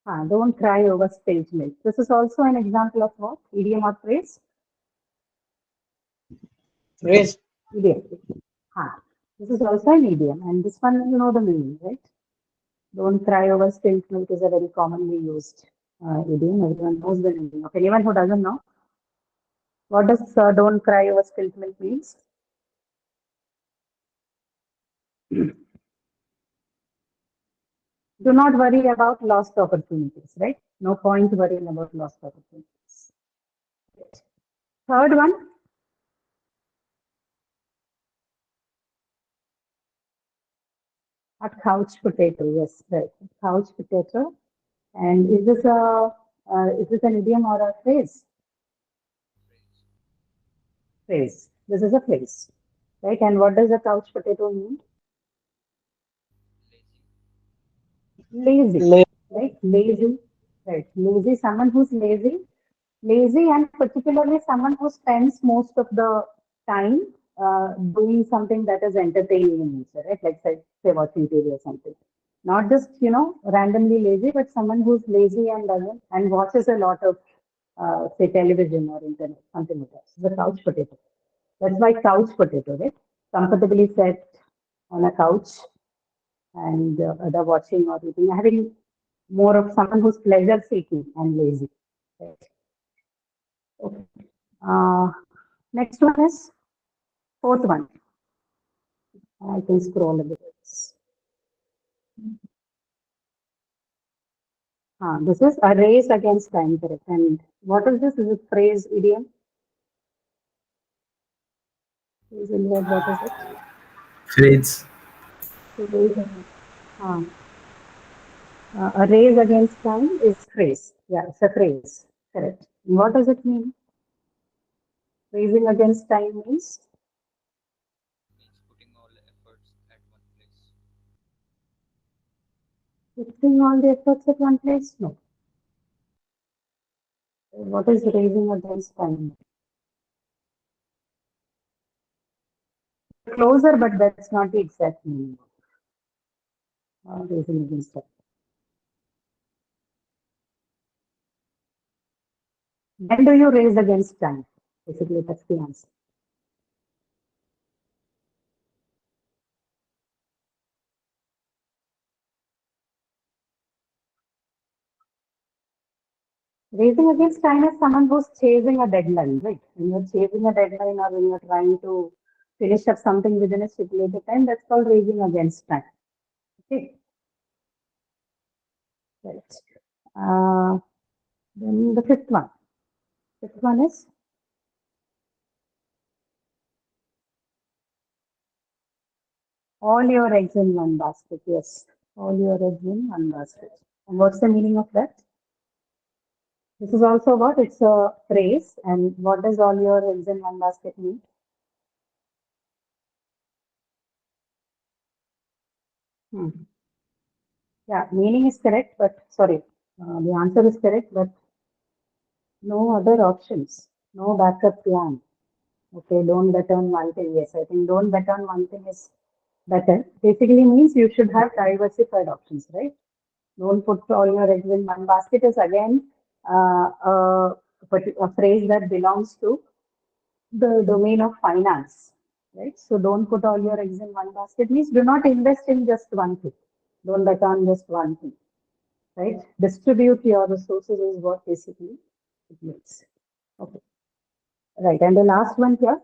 Don't cry over spilled milk. This is also an example of what? Idiom or phrase? Phrase. Idiom. This is also an idiom, and this one you know the meaning, right? Don't cry over spilled milk is a very commonly used idiom. Everyone knows the meaning. Okay, anyone who doesn't know, what does don't cry over spilled milk means? Do not worry about lost opportunities, right? No point worrying about lost opportunities. Third one, a couch potato. Yes, right. Couch potato. And is this an idiom or a phrase? Phrase. This is a phrase, right? And what does a couch potato mean? Lazy, La- right? Lazy, right? Lazy. Someone who's lazy, and particularly someone who spends most of the time doing something that is entertaining in nature, right? Like say watching TV or something. Not just randomly lazy, but someone who's lazy and doesn't and watches a lot of say television or internet, something like that. The couch potato. That's why couch potato, right? Comfortably set on a couch and either watching or eating, having more of someone who's pleasure seeking and lazy. Right? Okay. Uh, Next one is fourth one. I can scroll a bit. This is a race against time, correct? And what is this? Is it phrase, idiom? Is in what is it? Phrase. Uh, a race against time is phrase. Yeah, it's a phrase. Correct. What does it mean? Racing against time means Putting all efforts at one place. putting all the efforts at one place? No. What is racing against time? Closer, but that's not the exact meaning. Racing against time. When do you race against time? Basically, that's the answer. Racing against time is someone who's chasing a deadline, right? When you're chasing a deadline or when you're trying to finish up something within a stipulated time, that's called racing against time. Okay. Right. Then the fifth one. Fifth one is all your eggs in one basket. Yes. All your eggs in one basket. And what's the meaning of that? This is also what? It's a phrase. And what does all your eggs in one basket mean? Hmm. Yeah, meaning is correct, but sorry, the answer is correct, but no other options, no backup plan. Okay, don't bet on one thing. Yes, I think don't bet on one thing is better. Basically means you should have diversified options, right? Don't put all your eggs in one basket is again a phrase that belongs to the domain of finance, right? So don't put all your eggs in one basket means do not invest in just one thing. Don't bet on just one thing, right? Distribute your resources is what basically it means. Okay, right. And the last one here,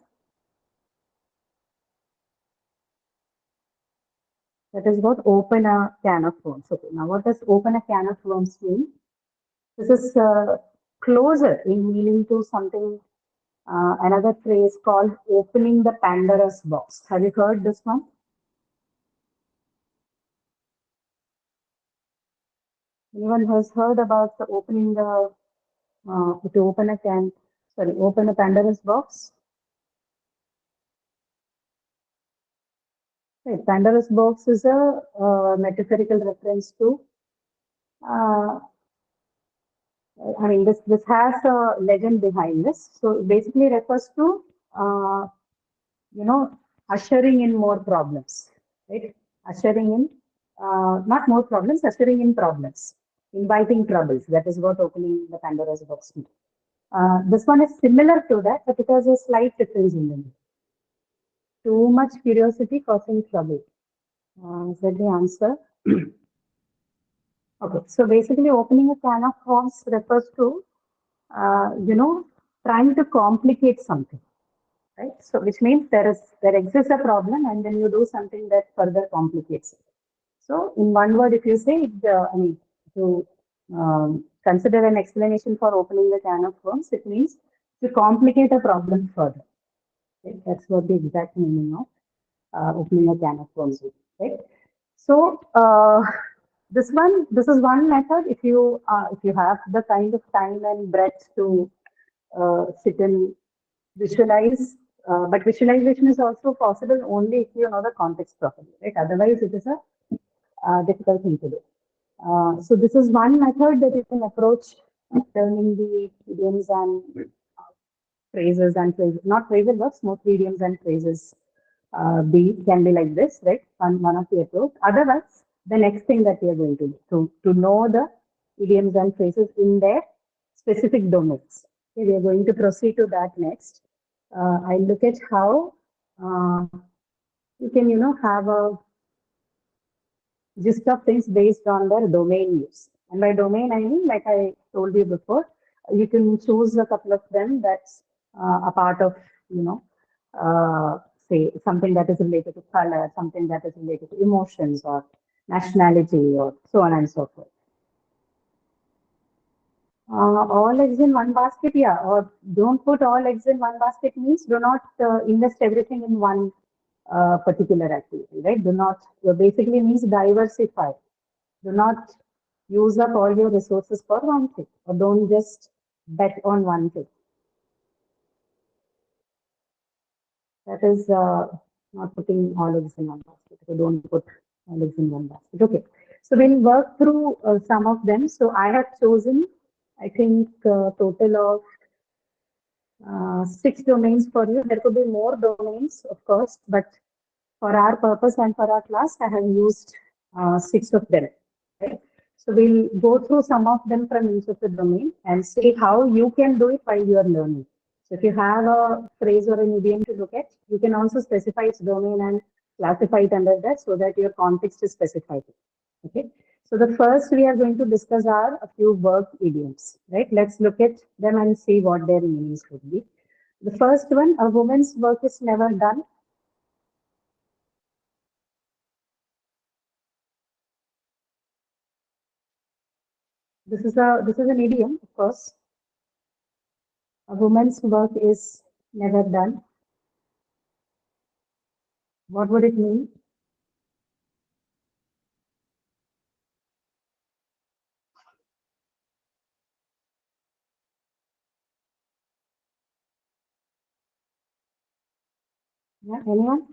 That is what open a can of worms. Okay, now what does open a can of worms mean? This is closer in meaning to something, another phrase called opening the Pandora's box. Have you heard this one? Anyone has heard about the opening the, to open a can, sorry, open a Pandora's box? Right, Pandora's box is a metaphorical reference to, uh, I mean, this has a legend behind this. So it basically refers to, you know, ushering in more problems, right? Ushering in, not more problems, ushering in problems, inviting troubles. That is what opening the Pandora's box means. This one is similar to that, but it has a slight difference in them. Too much curiosity causing trouble. Is that the answer? Okay, so basically opening a can of worms refers to, trying to complicate something, right? So which means there exists a problem and then you do something that further complicates it. So in one word, if you say, to consider an explanation for opening the can of worms, it means to complicate a problem further. Right? That's what the exact meaning of opening a can of worms is, right? So this is one method. If you have the kind of time and breadth to sit and visualize, but visualization is also possible only if you know the context properly, right? Otherwise, it is a difficult thing to do. So this is one method that you can approach turning the idioms and phrases and phrases, not phrasal verbs, more idioms and phrases can be like this, right? One of the approach. Otherwise, the next thing that we are going to do to know the idioms and phrases in their specific domains. Okay, we are going to proceed to that next. I'll look at how you can, have a gist of things based on their domain use. And by domain, I mean, like I told you before, you can choose a couple of them that's a part of, say something that is related to color, something that is related to emotions or nationality or so on and so forth. All eggs in one basket, yeah, or don't put all eggs in one basket means do not invest everything in one particular activity, right? Do not, basically means diversify. Do not use up all your resources for one thing, or don't just bet on one thing. That is not putting all eggs in one basket. So don't put all eggs in one basket. Okay. So we'll work through some of them. So I have chosen, I think, total of 6 domains for you. There could be more domains, of course, but for our purpose and for our class, I have used 6 of them. Right? So we'll go through some of them from each of the domain and see how you can do it while you are learning. So if you have a phrase or an idiom to look at, you can also specify its domain and classify it under that so that your context is specified. Okay. So the first we are going to discuss are a few verb idioms, right? Let's look at them and see what their meanings would be. The first one, a woman's work is never done. This is an idiom, of course. A woman's work is never done. What would it mean? Yeah, anyone?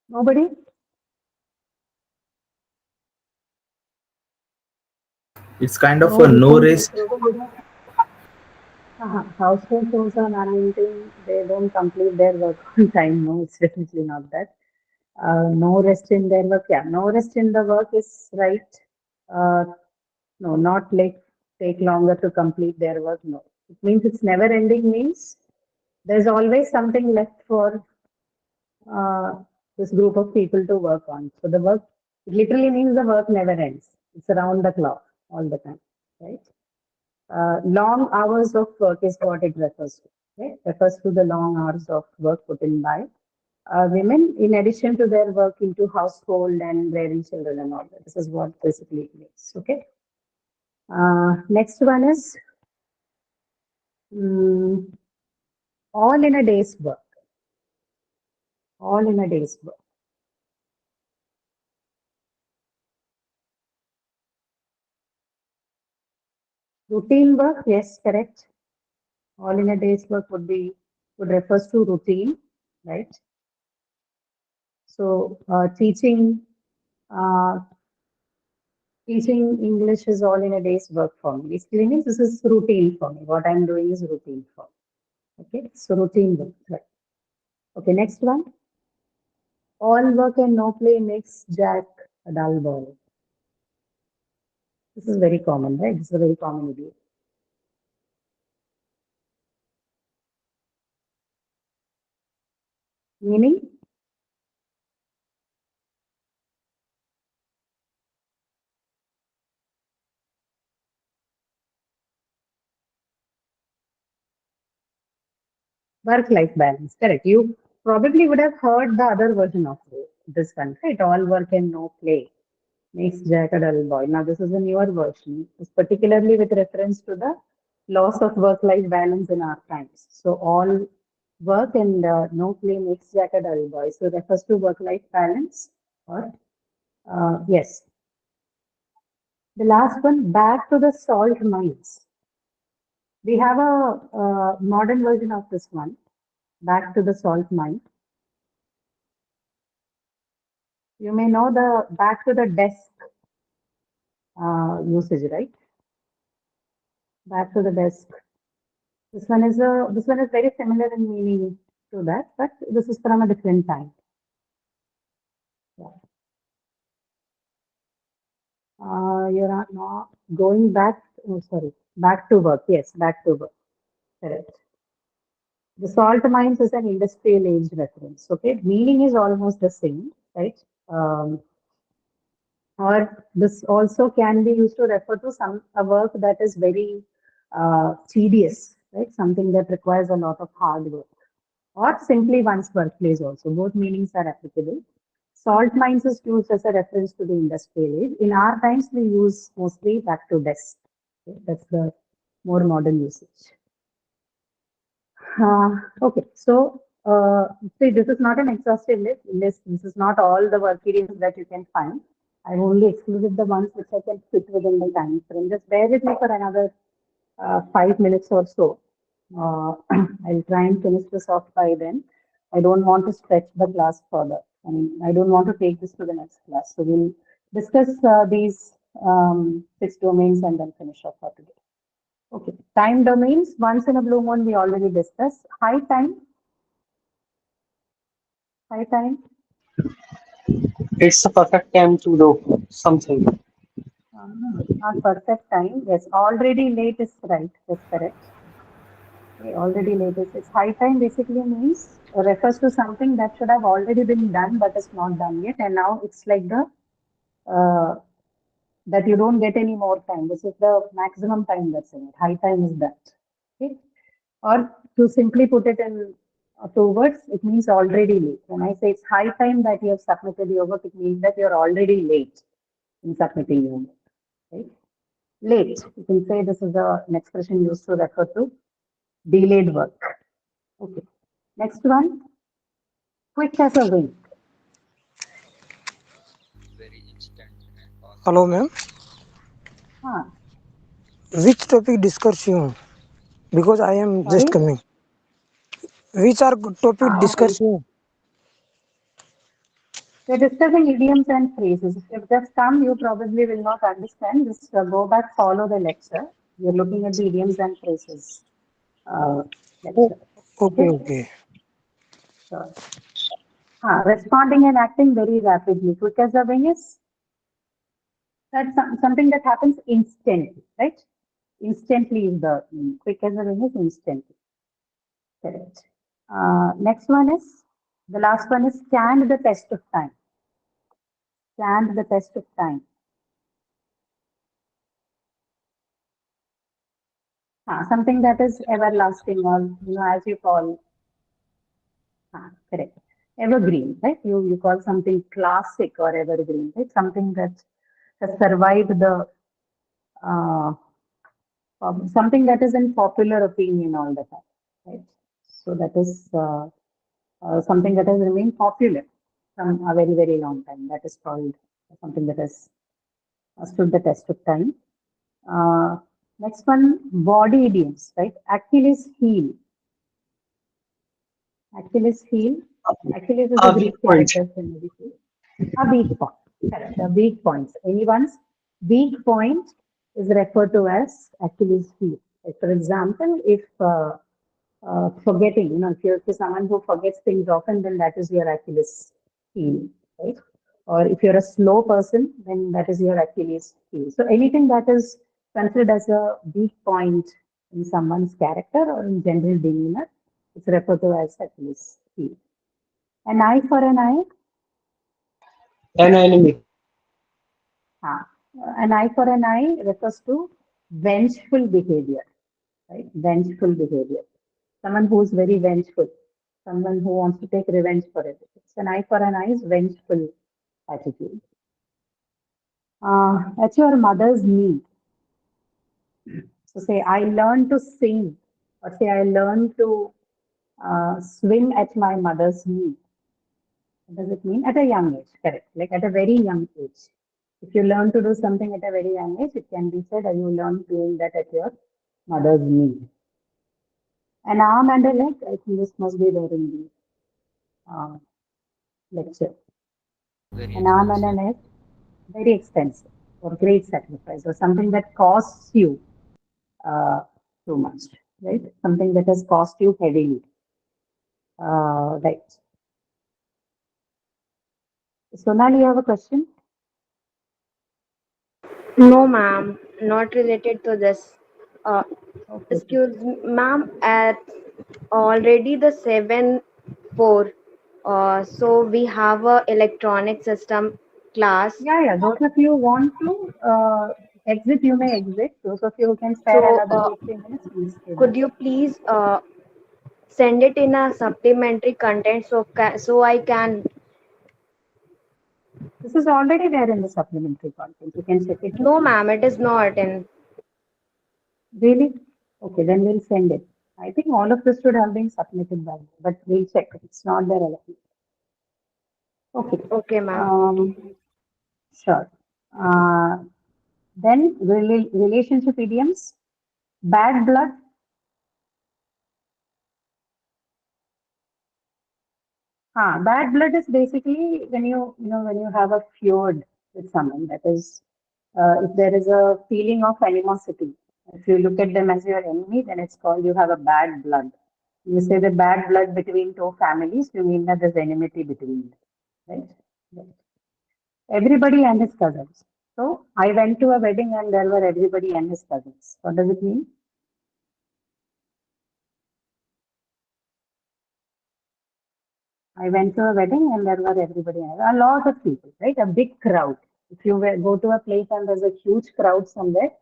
Nobody? It's kind of No, a no reason. rest. Household chores are unending. They don't complete their work on time. No, it's definitely not that. No rest in their work. Yeah, no rest in the work is right. Uh, no, not like take longer to complete their work. No, it means it's never ending. Means there's always something left for this group of people to work on. So the work, it literally means the work never ends. It's around the clock all the time, right? Long hours of work is what it refers to. Right? Refers to the long hours of work put in by women, in addition to their work into household and rearing children and all that. This is what basically it means. Okay. Next one is all in a day's work. All in a day's work. Routine work, yes, correct. All in a day's work would refers to routine, right? So teaching English is all in a day's work for me. Basically means this is routine for me. What I'm doing is routine for me. Okay, so routine work, right? Okay, next one. All work and no play makes Jack a dull boy. This is very common, right? This is a very common idiom. Meaning? Work-life balance, correct. You probably would have heard the other version of this one, right? All work and no play makes Jack a dull boy. Now, this is a newer version. It's particularly with reference to the loss of work-life balance in our times. So, all work and no play makes Jack a dull boy. So, it refers to work-life balance. Or yes. The last one, back to the salt mines. We have a modern version of this one, back to the salt mine. You may know the back to the desk usage, right? Back to the desk. This one is very similar in meaning to that, but this is from a different time. Yeah. You're not going back. Oh, sorry, back to work. Yes, back to work. Correct. The salt mines is an industrial age reference. Okay, meaning is almost the same, right? Or this also can be used to refer to a work that is very tedious, right? Something that requires a lot of hard work, or simply one's workplace also. Both meanings are applicable. Salt mines is used as a reference to the industrial age. In our times, we use mostly back to desk. Okay, that's the more modern usage. Okay, so see, this is not an exhaustive list. This is not all the work idioms that you can find. I've only excluded the ones which I can fit within the time frame. Just bear with me for another 5 minutes or so. I'll try and finish this off by then. I don't want to stretch the class further. I mean, I don't want to take this to the next class. So we'll discuss these 6 domains and then finish off for today. Okay, time domains. Once in a blue moon, we already discussed. High time. High time. It's a perfect time to do something. Not perfect time. Yes, already late is right. That's correct. Okay, already late is it's high time basically means refers to something that should have already been done but is not done yet, and now it's like the that you don't get any more time. This is the maximum time that's in it. High time is that. Okay. Or to simply put it in 2 words, it means already late. When I say it's high time that you have submitted your work, it means that you're already late in submitting your work. Right? Late. You can say this is an expression used to refer to delayed work. Okay. Next one. Quick as a wink. Very instant and fast. Hello, ma'am. Huh. Which topic discuss you? Because I am Sorry. just coming. Which are good topic Okay. discuss you? We're discussing idioms and phrases. If you've just come, you probably will not understand. Just go back, follow the lecture. You're looking at the idioms and phrases Oh, lecture. okay, Okay. okay. Sure. Responding and acting very rapidly. Quick as a wing is that's something that happens instantly, right? Instantly is the quick as a wing is instantly. Correct. Next one is, the last one is stand the test of time. Stand the test of time. Something that is everlasting, or as you call, correct, evergreen, right? You call something classic or evergreen, right? Something that has survived the something that is in popular opinion all the time, right? So that is something that has remained popular from a very, very long time. That is called something that has stood the test of time. Next one, body idioms, right? Achilles heel. Achilles heel. Achilles is a A Greek weak point. character in medicine. A weak point. Correct. A weak point. Anyone's weak point is referred to as Achilles heel. Like for example, if forgetting, if you're someone who forgets things often, then that is your Achilles heel, right? Or if you're a slow person, then that is your Achilles heel. So anything that is considered as a weak point in someone's character or in general demeanor, it's referred to as Achilles heel. An eye for an eye. An enemy. An eye for an eye refers to vengeful behavior, right? Vengeful behavior. Someone who is very vengeful, someone who wants to take revenge for it. It's an eye for an eye is vengeful attitude. At your mother's knee. So say, I learned to sing, or say, I learned to swim at my mother's knee. What does it mean? At a young age, correct. Like at a very young age. If you learn to do something at a very young age, it can be said that you learn doing that at your mother's knee. An arm and a leg, I think this must be there in the lecture. An arm and a leg, very expensive or great sacrifice or something that costs you too much, right? Something that has cost you heavily, right? Sonali, you have a question? No, ma'am, not related to this. Uh, Okay. excuse me, ma'am, at already the 7-4. So we have a electronic system class. Yeah. Those of you who want to exit, you may exit. Those of you who can spare So another 2-3 minutes, please stay could there. you please send it in a supplementary content so I can? This is already there in the supplementary content. You can check it out. No, ma'am, it is not in. Really? Okay, then we'll send it. I think all of this should have been submitted by now, but we'll check. It's not there. Okay. Okay, ma'am. Sure. Then relationship idioms. Bad blood. Bad blood is basically when when you have a feud with someone. That is, if there is a feeling of animosity. If you look at them as your enemy, then it's called you have a bad blood. You say the bad blood between two families, you mean that there's enmity between them, right? Right. Everybody and his cousins. So I went to a wedding and there were everybody and his cousins. What does it mean? I went to a wedding and there were everybody, a lot of people, right? A big crowd. If you go to a place and there's a huge crowd somewhere,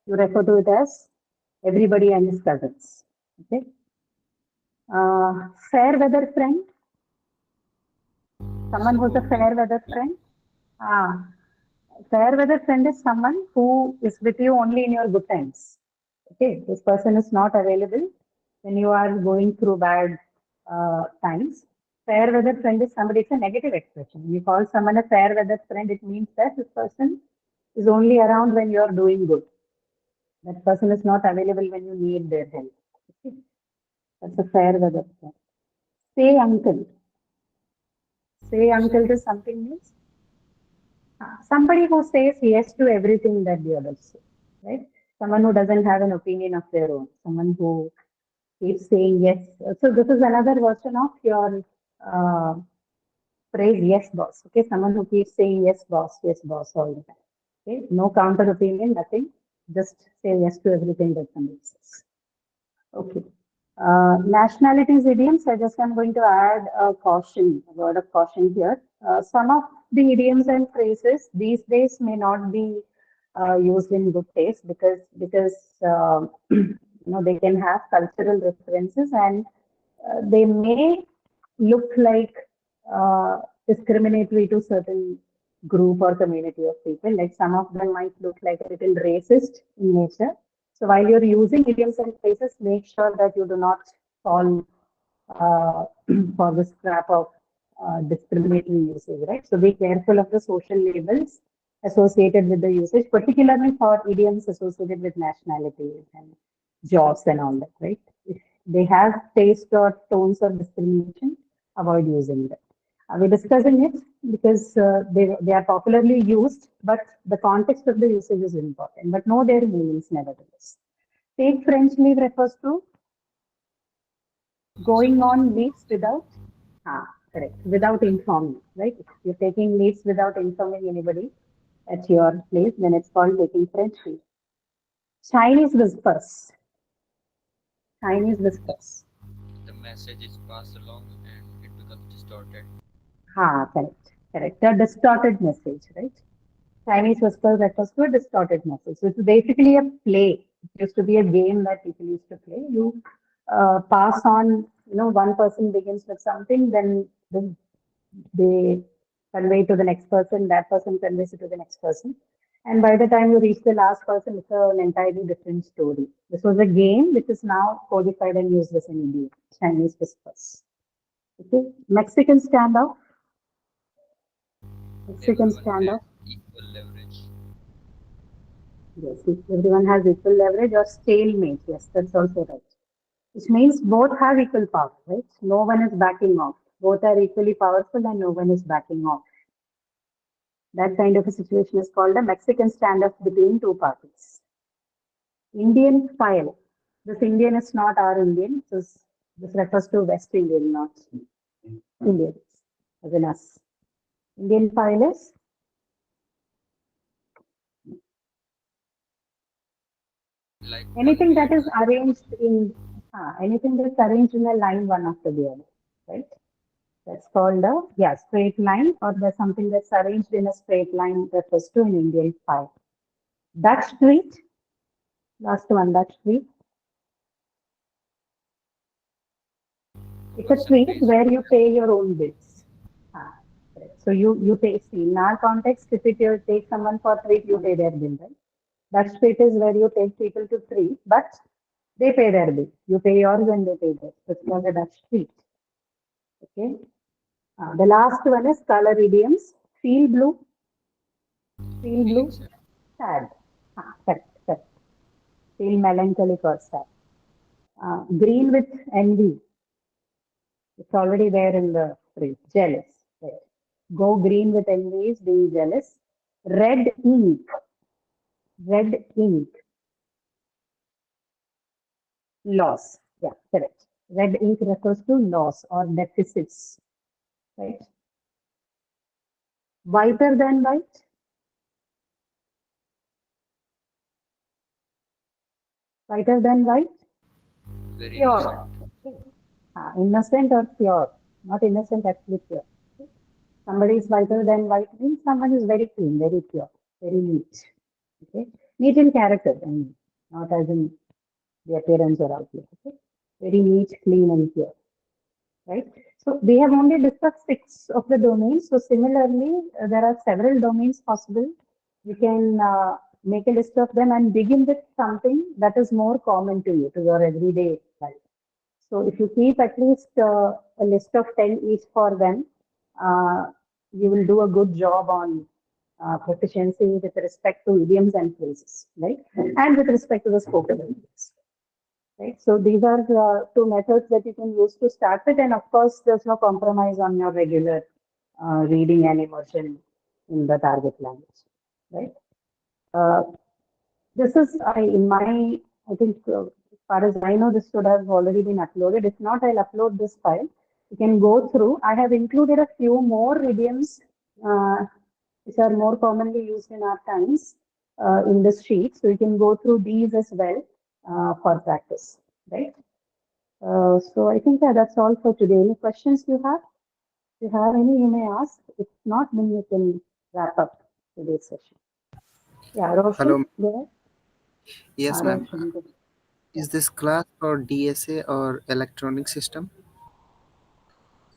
you refer to it as everybody and his cousins. Okay. Fair weather friend. Someone who's a fair weather friend. Fair weather friend is someone who is with you only in your good times. Okay, this person is not available when you are going through bad times. Fair weather friend is somebody, it's a negative expression. When you call someone a fair weather friend, it means that this person is only around when you are doing good. That person is not available when you need their help. Okay? That's a fair weather friend. Say uncle. Say uncle to something means somebody who says yes to everything that the others say, right? Someone who doesn't have an opinion of their own, someone who keeps saying yes. So this is another version of your phrase, yes, boss. Okay, someone who keeps saying yes, boss all the time. Okay, no counter opinion, nothing. Just say yes to everything that somebody says. Okay. Nationalities idioms, I just am going to add a caution, a word of caution here. Some of the idioms and phrases these days may not be used in good taste because they can have cultural references and they may look like discriminatory to certain group or community of people. Like some of them might look like a little racist in nature. So while you're using idioms and phrases, make sure that you do not fall for this trap of discriminatory usage, right? So be careful of the social labels associated with the usage, particularly for idioms associated with nationalities and jobs and all that, right? If they have taste or tones or discrimination, avoid using them. We're discussing it because they are popularly used, but the context of the usage is important. But know their meanings nevertheless. Take French leave refers to going on leaves without, correct, without informing, right? If you're taking leaves without informing anybody at your place, then it's called taking French leave. Chinese whispers. Chinese whispers. The message is passed along and it becomes distorted. Correct. A distorted message, right? Chinese whispers refers to a distorted message. So it's basically a play. It used to be a game that people used to play. You pass on, one person begins with something, then they convey to the next person, that person conveys it to the next person. And by the time you reach the last person, it's an entirely different story. This was a game which is now codified and used as an idiom. Chinese whispers. Okay. Mexican standoff. Mexican Everyone standoff. has equal leverage. Yes, if everyone has equal leverage or stalemate. Yes, that's also right. Which means both have equal power, right? No one is backing off. Both are equally powerful and no one is backing off. That kind of a situation is called a Mexican standoff between two parties. Indian file. This Indian is not our Indian. This refers to West Indian, not Indians, as in us. Indian file is Like anything that is one arranged in anything that's arranged in a line one after the other, right? That's called a straight line, or there's something that's arranged in a straight line refers to an Indian file. Dutch street, last one, Dutch street. It's a person street pays where you pay your own bills. Correct. So you pay. See, in our context, if you take someone for treat, you pay their bill, right? Dutch street is where you take people to treat, but they pay their bill. You pay yours and they pay theirs. It's called a Dutch street. Okay. The last one is color idioms. Feel blue. Feel blue. feelings. Sad. Correct. Feel melancholic or sad. Green with envy. It's already there in the phrase. Jealous. Right. Go green with envy is being jealous. Red ink. Red ink. Loss. Yeah, correct. Red ink refers to loss or deficits. Right. Whiter than white. Whiter than white. Very Pure. innocent. Innocent or pure. Not innocent, actually pure. Somebody is whiter than white means someone is very clean, very pure, very neat. Okay. Neat in character, I mean, not as in the appearance or outlook. Okay. Very neat, clean, and pure. Right. So we have only discussed 6 of the domains. So similarly, there are several domains possible. You can make a list of them and begin with something that is more common to you, to your everyday life. So if you keep at least a list of 10 each for them, you will do a good job on proficiency with respect to idioms and phrases, right? And with respect to the spoken English. Right. So these are the 2 methods that you can use to start with, and of course, there's no compromise on your regular reading and immersion in the target language. Right. This is I think, as far as I know, this should have already been uploaded. If not, I'll upload this file. You can go through. I have included a few more idioms which are more commonly used in our times in this sheet. So you can go through these as well for practice, right? So I think that's all for today. Any questions you have? If you have any, you may ask. If not, then you can wrap up today's session. Yeah, Hello. Roshan, go ahead. Yes, ma'am. Roshan, go. Is this class for DSA or electronic system?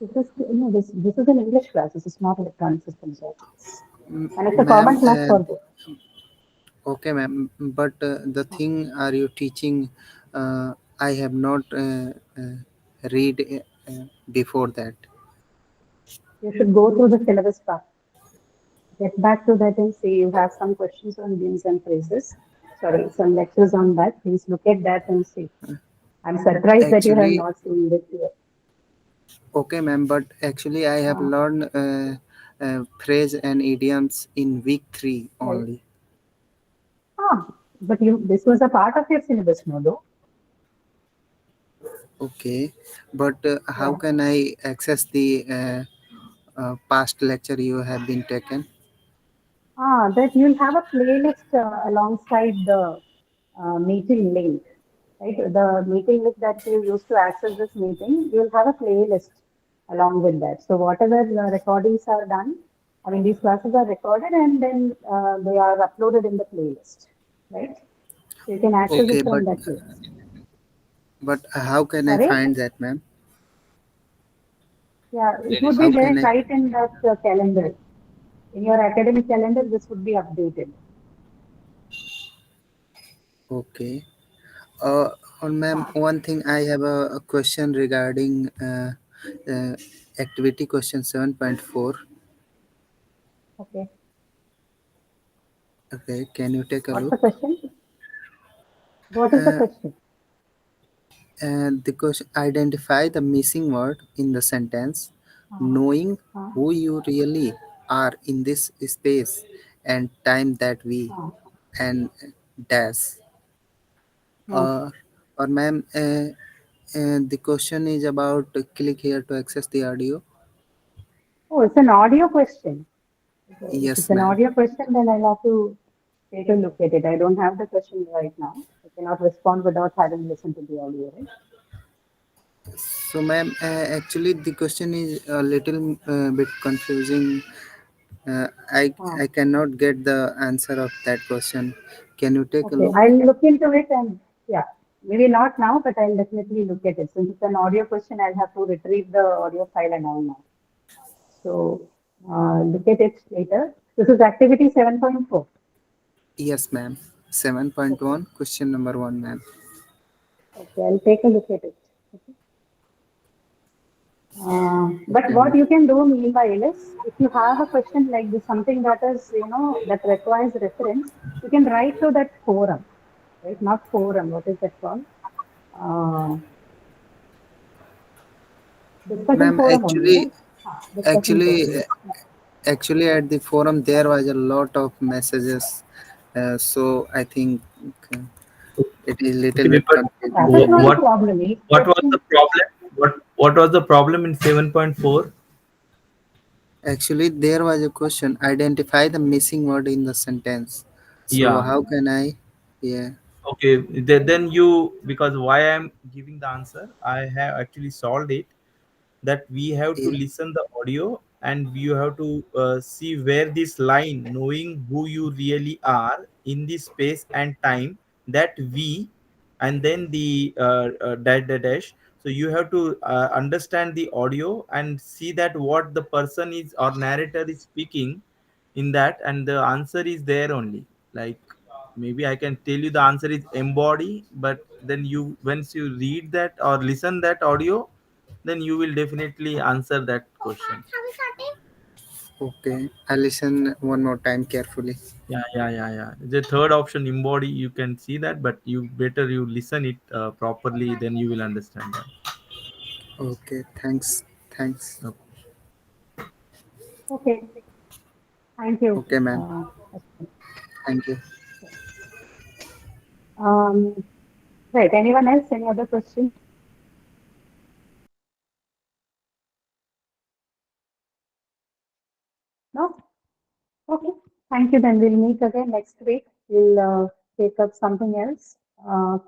This is an English class. This is not electronic systems office. And it's a Ma'am, common class for both. okay, ma'am. But the thing are you teaching? I have not read before that. You should go through the syllabus part. Get back to that and see. You have some questions on names and phrases. Sorry, some lectures on that. Please look at that and see. I'm surprised that you have Actually, not seen it here. okay, ma'am. But actually, I have learned phrase and idioms in week 3 Right. only. But this was a part of your syllabus, no, though? Okay, but how Yeah. can I access the past lecture you have been taken? That you'll have a playlist alongside the meeting link, right? The meeting link that you use to access this meeting, you'll have a playlist along with that. So whatever recordings are done, I mean, these classes are recorded and then they are uploaded in the playlist, right? So you can access Okay, it from that playlist. but how can I Sorry? find that, ma'am? Yeah, it There would is be How there can I? right in that calendar. In your academic calendar, this would be updated. Okay. Ma'am, one thing I have a question regarding uh, activity question 7.4. Okay. Okay, can you take a What's the look? question? What is the Uh, question? and the question, identify the missing word in the sentence, Uh, knowing uh, who you really are in this space and time that we uh, and dash. uh. Or ma'am, the question is about click here to access the audio. Oh, it's an audio question. Okay, if it's Yes, an ma'am. audio question, then I'll have to take a look at it. I don't have the question right now. I cannot respond without having listened to the audio, right? So, ma'am, actually, the question is a little bit confusing. Uh, I cannot get the answer of that question. Can you take a okay, look? I'll look into it and yeah, maybe not now, but I'll definitely look at it. Since it's an audio question, I'll have to retrieve the audio file and all now. So look at it later. This is activity 7.4. Yes, ma'am. Okay. 7.1, question number 1, ma'am. Okay, I'll take a look at it. Okay. But Okay, what ma'am. you can do meanwhile is, if you have a question like this, something that is, that requires reference, you can write to that forum, right? Not forum, what is that called? Uh, discussion Ma'am, forum only, right? Discussion actually, forum, yes. actually, at the forum there was a lot of messages. So I think uh, it is little Okay, bit but confusing That for is not me. a what problem. Each what was the question, problem? What was the problem in 7.4? Actually, there was a question. Identify the missing word in the sentence. So Yeah. how can I? Yeah. Okay. Then you, because why I'm giving the answer, I have actually solved it. That we have to Yeah. listen the audio and you have to see where this line, knowing who you really are in this space and time that we, and then the dash. So you have to understand the audio and see that what the person is or narrator is speaking in that, and the answer is there only. Like, maybe I can tell you the answer is embody, but then you, once you read that or listen that audio, then you will definitely answer that question. Okay. I listen one more time carefully. Yeah. The third option, embody, you can see that, but you better you listen it properly, then you will understand that. Okay. Thanks. Thanks. Okay. okay. Thank you. Okay, ma'am. Thank you. Um, right. Anyone else? Any other question? No? Okay. Thank you. Then we'll meet again next week. We'll take up something else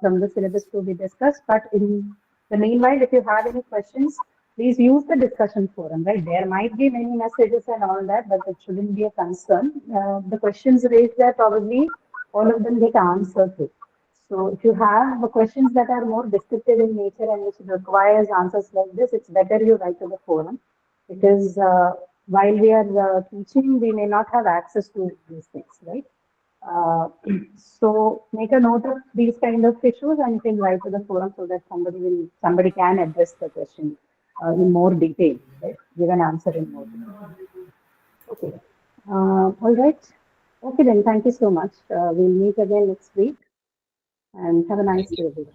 from the syllabus to be discussed. But in The meanwhile, if you have any questions, please use the discussion forum, right? There might be many messages and all that, but it shouldn't be a concern. The questions raised there, probably all of them get answered to. So if you have the questions that are more descriptive in nature and which requires answers like this, it's better you write to the forum, because while we are teaching, we may not have access to these things, right? Uh, so make a note of these kind of issues and you can write to the forum so that somebody can address the question in more detail, right? Give an answer in more detail. Okay. All right. Okay then. Thank you so much. We'll meet again next week and have a nice day, everyone.